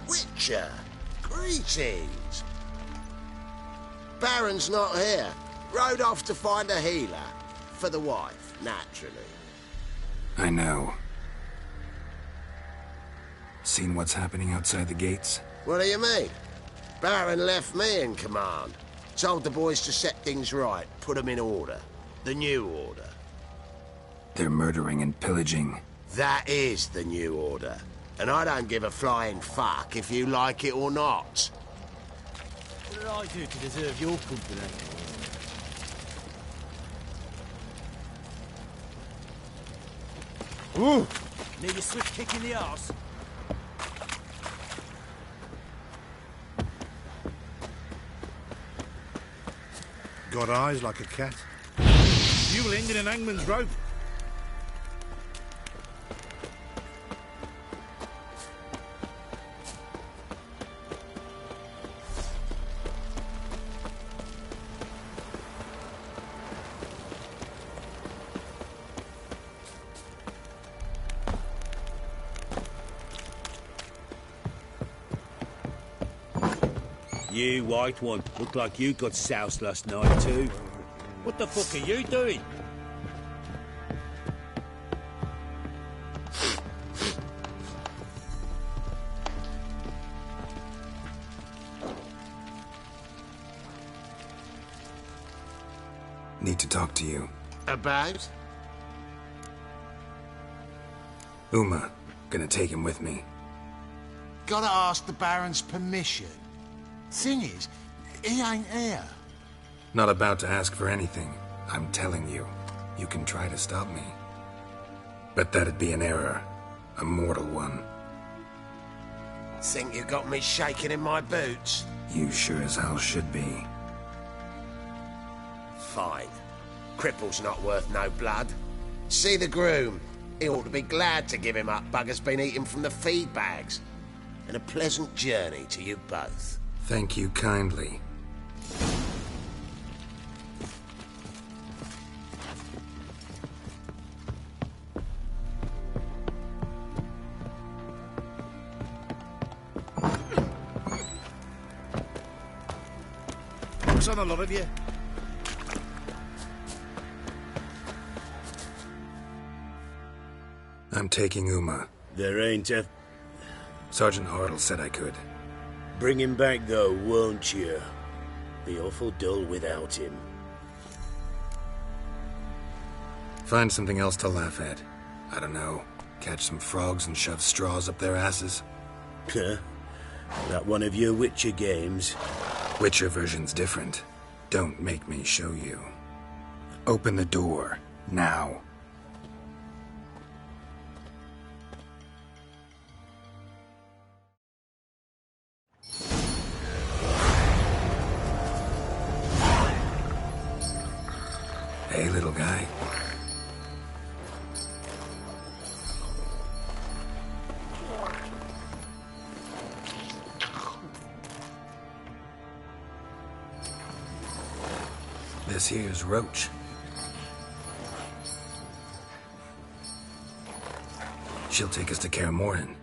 Witcher! Greetings! Baron's not here. Rode off to find a healer. For the wife, naturally. I know. Seen what's happening outside the gates? What do you mean? Baron left me in command. Told the boys to set things right, put them in order. The new order. They're murdering and pillaging. That is the new order. And I don't give a flying fuck if you like it or not. What did I do to deserve your company? Ooh! Need a swift kick in the arse. Got eyes like a cat. You'll end in an hangman's rope. You white one, look like you got soused last night too. What the fuck are you doing? Need to talk to you. About? Uma. Gonna take him with me. Gotta ask the Baron's permission. Thing is, he ain't here. Not about to ask for anything. I'm telling you. You can try to stop me. But that'd be an error. A mortal one. Think you got me shaking in my boots? You sure as hell should be. Fine. Cripple's not worth no blood. See the groom. He ought to be glad to give him up. Bugger's been eating from the feed bags. And a pleasant journey to you both. Thank you kindly. What's on a lot of you? I'm taking Uma. There ain't a... Sergeant Hartle said I could. Bring him back though, won't you? Be awful dull without him. Find something else to laugh at. I don't know. Catch some frogs and shove straws up their asses. Huh? That one of your Witcher games? Witcher version's different. Don't make me show you. Open the door. Now. Hey, little guy. This here's Roach. She'll take us to Kaer Morhen.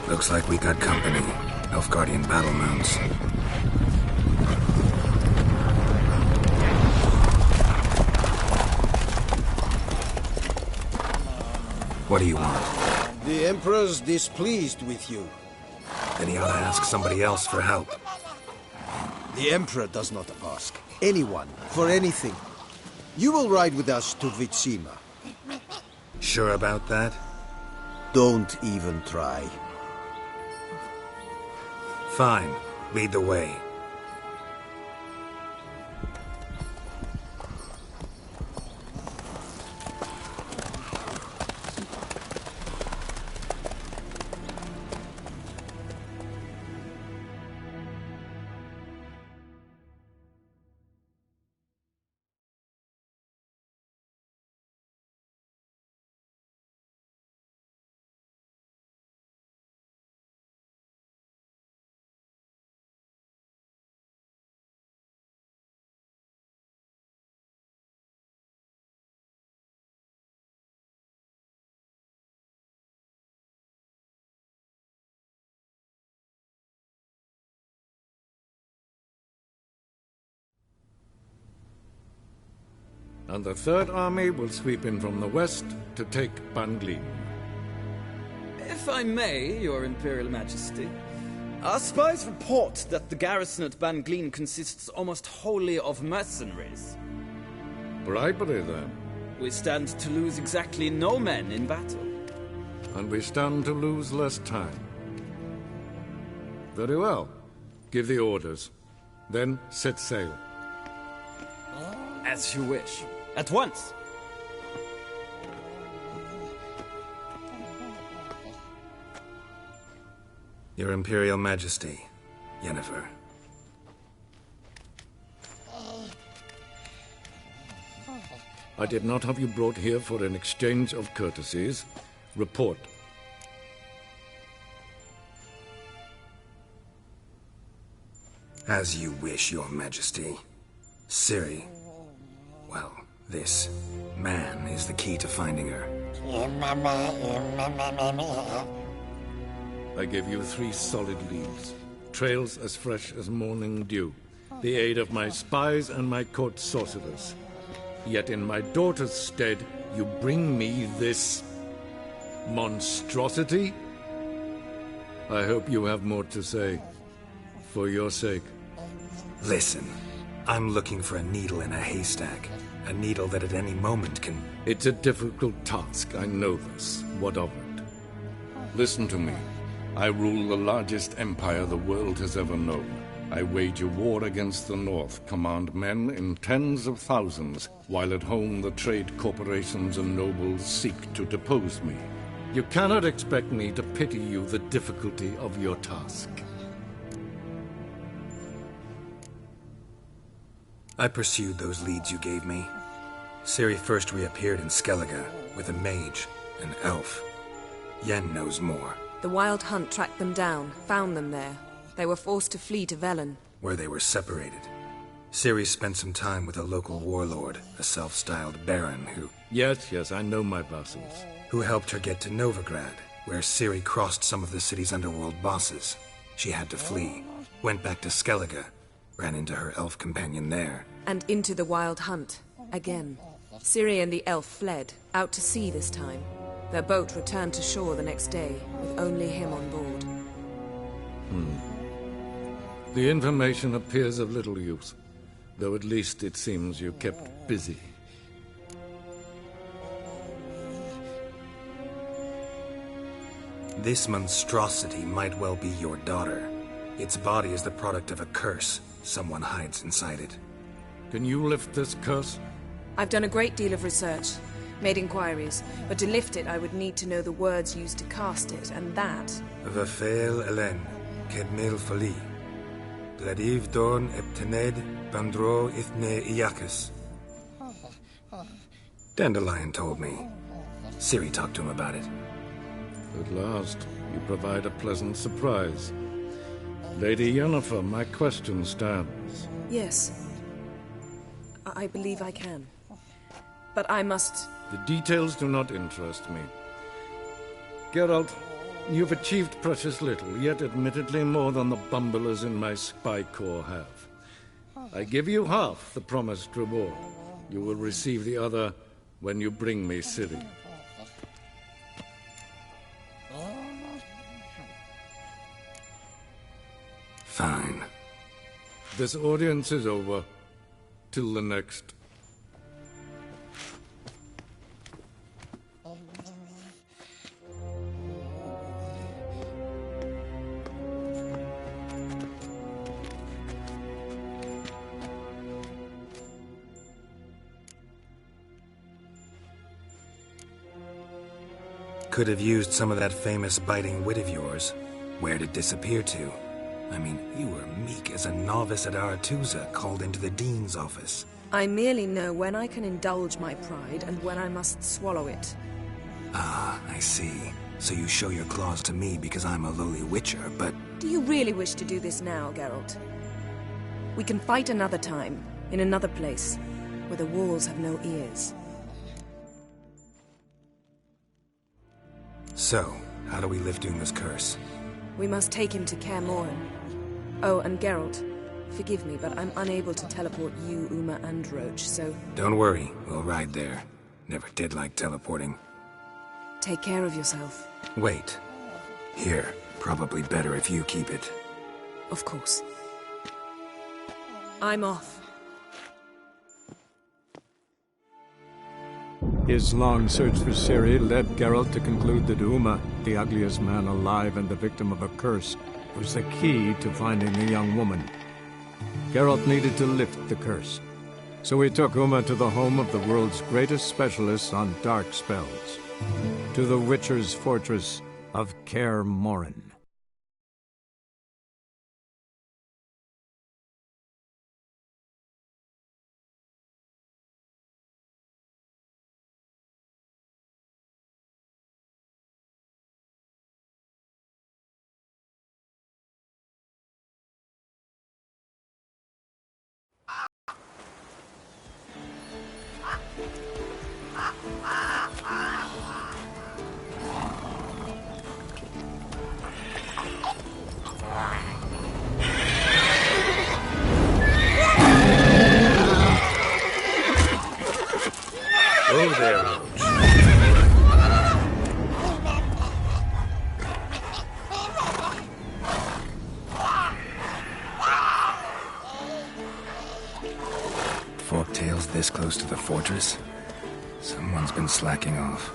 Looks like we got company. Nilfgaardian battle mounts. What do you want? The Emperor's displeased with you. Then he ought to ask somebody else for help. The Emperor does not ask anyone for anything. You will ride with us to Vitsima. Sure about that? Don't even try. Fine. Lead the way. And the Third Army will sweep in from the west to take Ban Glin. If I may, Your Imperial Majesty, our spies report that the garrison at Ban Glin consists almost wholly of mercenaries. Bribery, then. We stand to lose exactly no men in battle. And we stand to lose less time. Very well. Give the orders. Then set sail. As you wish. At once! Your Imperial Majesty, Yennefer. I did not have you brought here for an exchange of courtesies. Report. As you wish, Your Majesty. Ciri. Well, this man is the key to finding her. I give you 3 solid leads. Trails as fresh as morning dew. The aid of my spies and my court sorcerers. Yet in my daughter's stead, you bring me this monstrosity? I hope you have more to say. For your sake. Listen, I'm looking for a needle in a haystack. A needle that at any moment can... It's a difficult task, I know this. What of it? Listen to me. I rule the largest empire the world has ever known. I wage a war against the North, command men in tens of thousands, while at home the trade corporations and nobles seek to depose me. You cannot expect me to pity you the difficulty of your task. I pursued those leads you gave me. Ciri first reappeared in Skellige with a mage, an elf. Yen knows more. The Wild Hunt tracked them down, found them there. They were forced to flee to Velen. Where they were separated. Ciri spent some time with a local warlord, a self-styled baron who... Yes, I know my vassals. Who helped her get to Novigrad, where Ciri crossed some of the city's underworld bosses. She had to flee. Went back to Skellige. Ran into her elf companion there. And into the Wild Hunt. Again. Ciri and the elf fled, out to sea this time. Their boat returned to shore the next day, with only him on board. The information appears of little use, though at least it seems you kept busy. This monstrosity might well be your daughter. Its body is the product of a curse. Someone hides inside it. Can you lift this curse? I've done a great deal of research, made inquiries, but to lift it I would need to know the words used to cast it, and that... Vafael Elen, Kedmil Fali. Bladiv Dorn Eptened Bandro Ithne Iacus. Dandelion told me. Ciri talked to him about it. At last, you provide a pleasant surprise. Lady Yennefer, my question stands. Yes. I believe I can. But I must... The details do not interest me. Geralt, you've achieved precious little, yet admittedly more than the bumblers in my spy corps have. I give you half the promised reward. You will receive the other when you bring me Ciri. Fine. This audience is over. Till the next. Could have used some of that famous biting wit of yours. Where'd it disappear to? I mean, you were meek as a novice at Aretuza, called into the Dean's office. I merely know when I can indulge my pride and when I must swallow it. Ah, I see. So you show your claws to me because I'm a lowly witcher, but... Do you really wish to do this now, Geralt? We can fight another time, in another place, where the walls have no ears. So, how do we lift Uma's curse? We must take him to Kaer Morhen. Oh, and Geralt, forgive me, but I'm unable to teleport you, Uma, and Roach, so... Don't worry, we'll ride there. Never did like teleporting. Take care of yourself. Wait. Here, probably better if you keep it. Of course. I'm off. His long search for Ciri led Geralt to conclude that Uma, the ugliest man alive and the victim of a curse, was the key to finding the young woman. Geralt needed to lift the curse, so he took Uma to the home of the world's greatest specialists on dark spells, to the Witcher's fortress of Kaer Morhen. Oh, there, Forktail's this close to the fortress? Someone's been slacking off.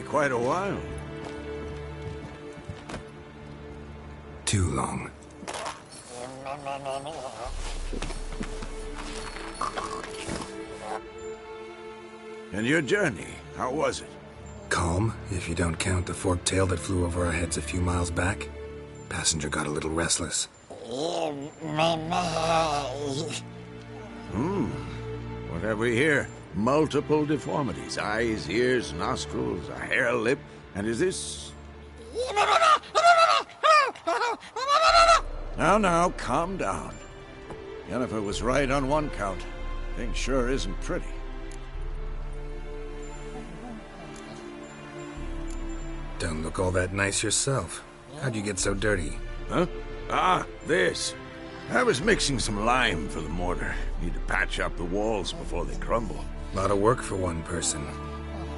Quite a while. Too long. And your journey, how was it? Calm, if you don't count the forktail that flew over our heads a few miles back. Passenger got a little restless. What have we here? Multiple deformities. Eyes, ears, nostrils, a hair lip. And is this... Now, calm down. Yennefer was right on one count. Thing sure isn't pretty. Don't look all that nice yourself. How'd you get so dirty? Huh? Ah, this. I was mixing some lime for the mortar. Need to patch up the walls before they crumble. Lot of work for one person.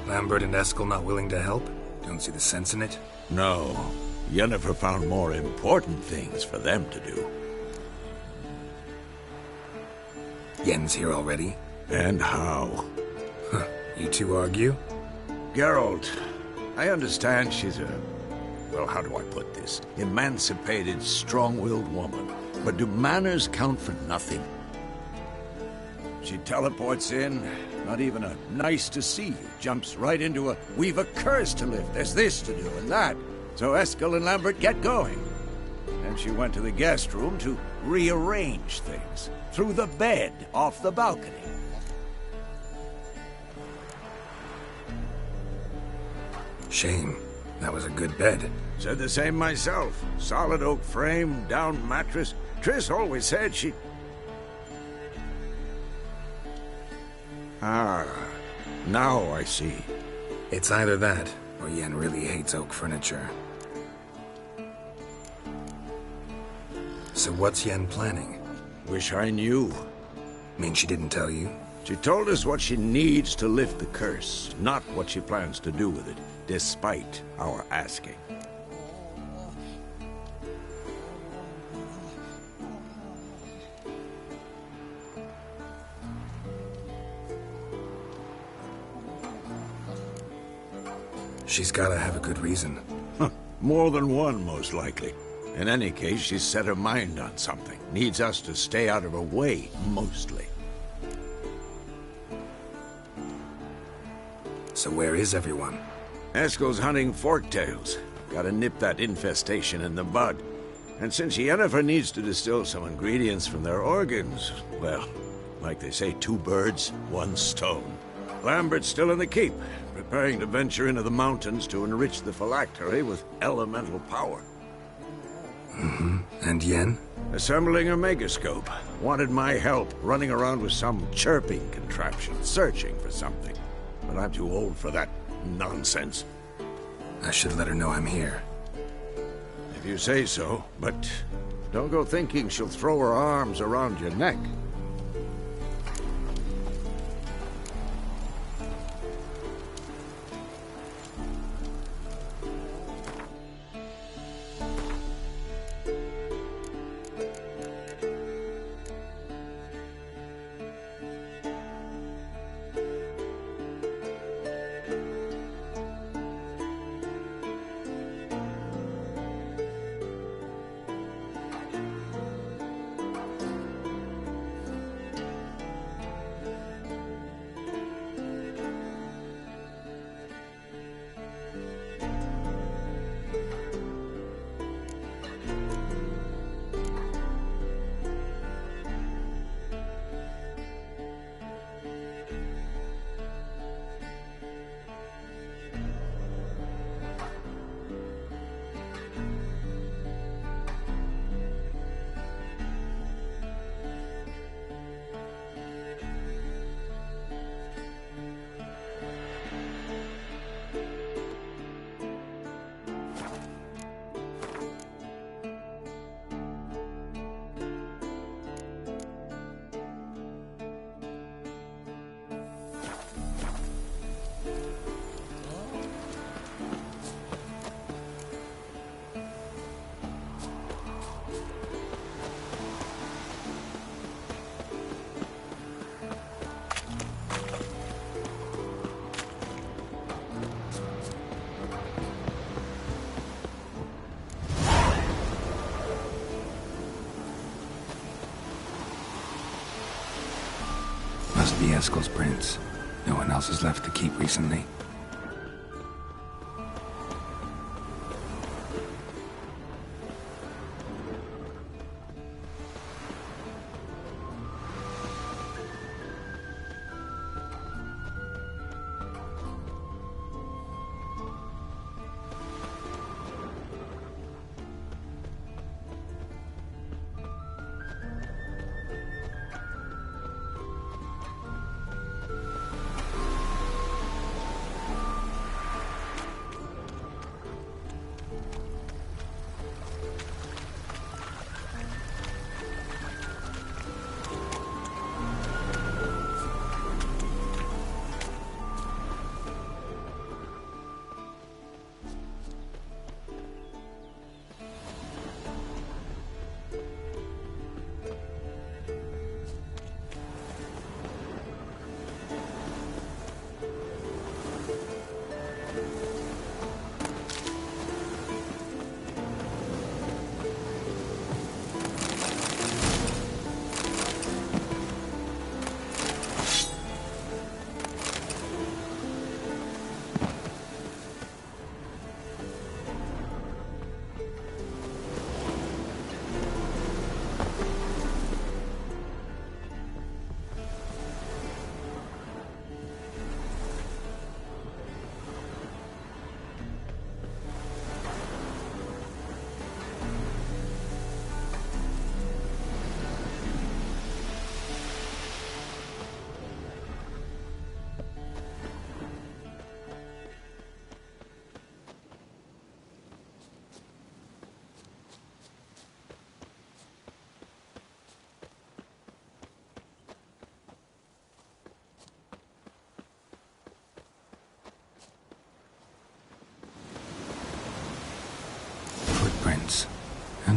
Lambert and Eskel not willing to help? Don't see the sense in it? No. Yennefer found more important things for them to do. Yen's here already? And how? You two argue? Geralt, I understand she's a... well, how do I put this? Emancipated, strong-willed woman. But do manners count for nothing? She teleports in, not even a nice to see you, jumps right into a we've a curse to lift, there's this to do and that. So Eskel and Lambert get going. Then she went to the guest room to rearrange things. Through the bed, off the balcony. Shame. That was a good bed. Said the same myself. Solid oak frame, down mattress. Triss always said she... Ah, now I see. It's either that, or Yen really hates oak furniture. So what's Yen planning? Wish I knew. Mean she didn't tell you? She told us what she needs to lift the curse, not what she plans to do with it, despite our asking. She's gotta have a good reason. More than one, most likely. In any case, she's set her mind on something. Needs us to stay out of her way, mostly. So where is everyone? Eskel's hunting forktails. Gotta nip that infestation in the bud. And since Yennefer needs to distill some ingredients from their organs, well, like they say, 2 birds, 1 stone. Lambert's still in the keep, preparing to venture into the mountains to enrich the phylactery with elemental power. Mm-hmm. And Yen? Assembling a megascope. Wanted my help running around with some chirping contraption, searching for something. But I'm too old for that nonsense. I should let her know I'm here. If you say so, but don't go thinking she'll throw her arms around your neck. Must be Eskel's prints. No one else has left the keep recently.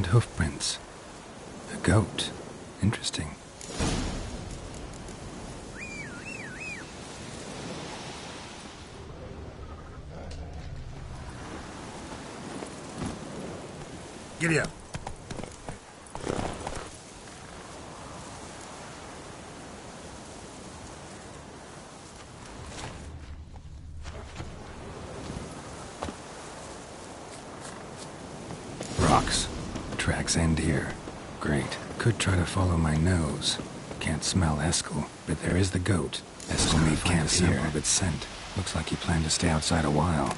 hoofprints. A goat. Interesting. Giddy up. Rocks. Tracks end here. Great. Could try to follow my nose. Can't smell Eskel, but there is the goat. Eskel may find a sample of its scent. Looks like he planned to stay outside a while.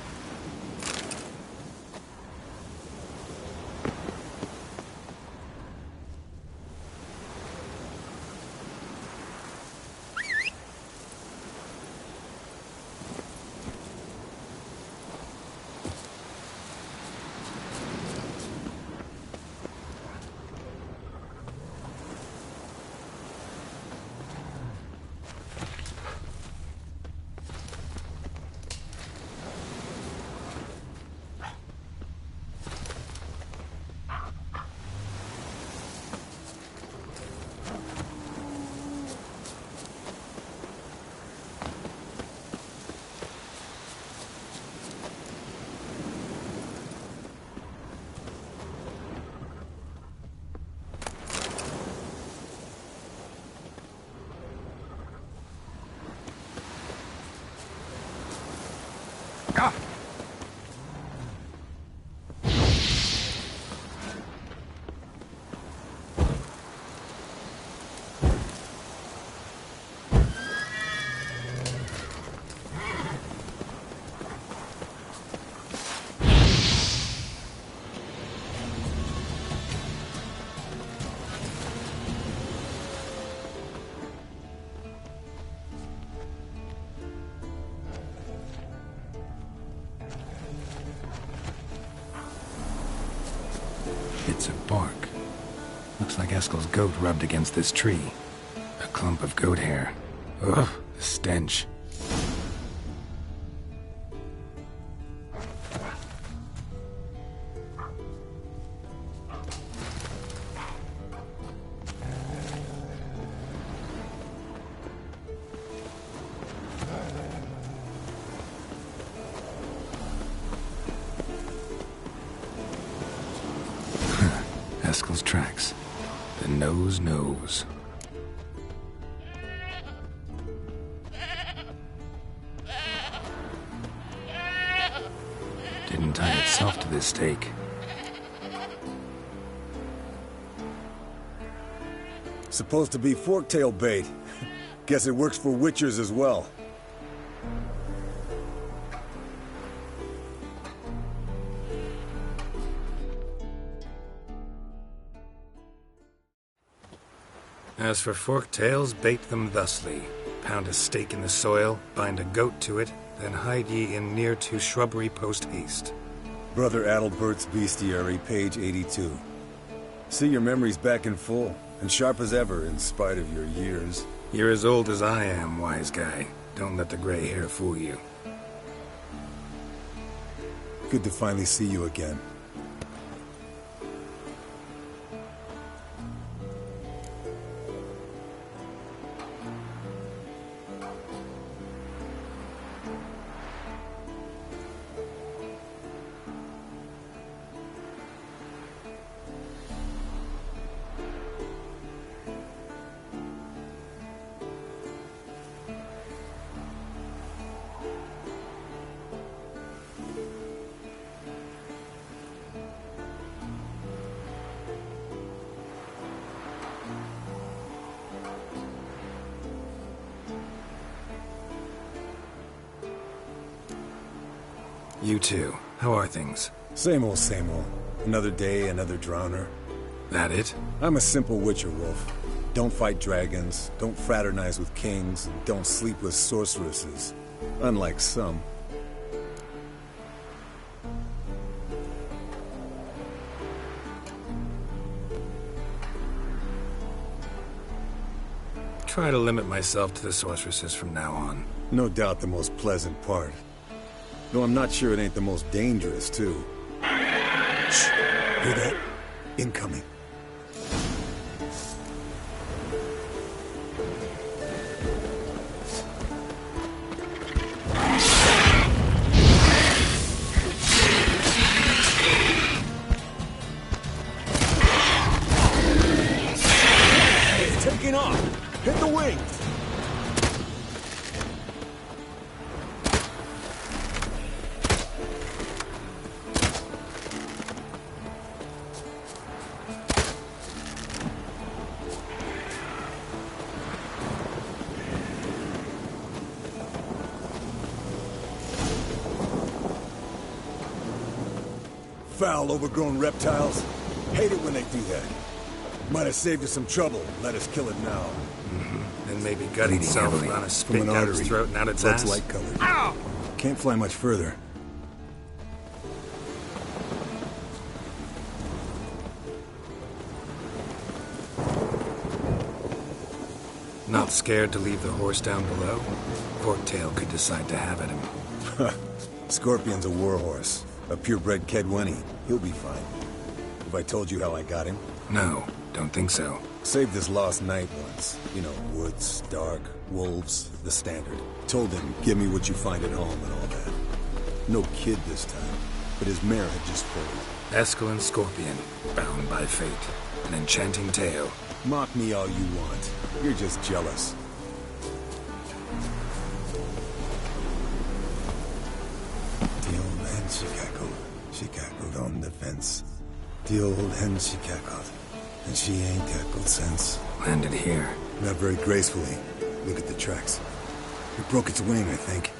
Bits of bark. Looks like Eskel's goat rubbed against this tree. A clump of goat hair. Ugh, the stench. Eskel's tracks. The nose knows. Didn't tie itself to this stake. Supposed to be forktail bait. Guess it works for witchers as well. As for forktails, bait them thusly. Pound a stake in the soil, bind a goat to it, then hide ye in near to shrubbery post haste. Brother Adalbert's Bestiary, page 82. See, your memory's back in full, and sharp as ever, in spite of your years. You're as old as I am, wise guy. Don't let the gray hair fool you. Good to finally see you again. You too. How are things? Same old, same old. Another day, another drowner. That it? I'm a simple witcher, Wolf. Don't fight dragons, don't fraternize with kings, and don't sleep with sorceresses. Unlike some. Try to limit myself to the sorceresses from now on. No doubt the most pleasant part. Though I'm not sure it ain't the most dangerous, too. Shh! Hear that? Incoming. It's taking off! Hit the wings! Foul, overgrown reptiles. Hate it when they do that. Might have saved us some trouble. Let us kill it now. Then maybe gut itself around a spit down its throat and out its Blood's ass. light colored. Ow! Can't fly much further. Not scared to leave the horse down below? Forktail could decide to have at him. Scorpion's a warhorse. A purebred Kedwenny. He'll be fine. Have I told you how I got him? No, don't think so. Saved his lost night once. You know, woods, dark, wolves, the standard. Told him, give me what you find at home and all that. No kid this time, but his mare had just foaled. Escalon Scorpion, bound by fate. An enchanting tale. Mock me all you want. You're just jealous. The old hen she cackled. She cackled on the fence. The old hen she cackled. And she ain't cackled since. Landed here. Not very gracefully. Look at the tracks. It broke its wing, I think.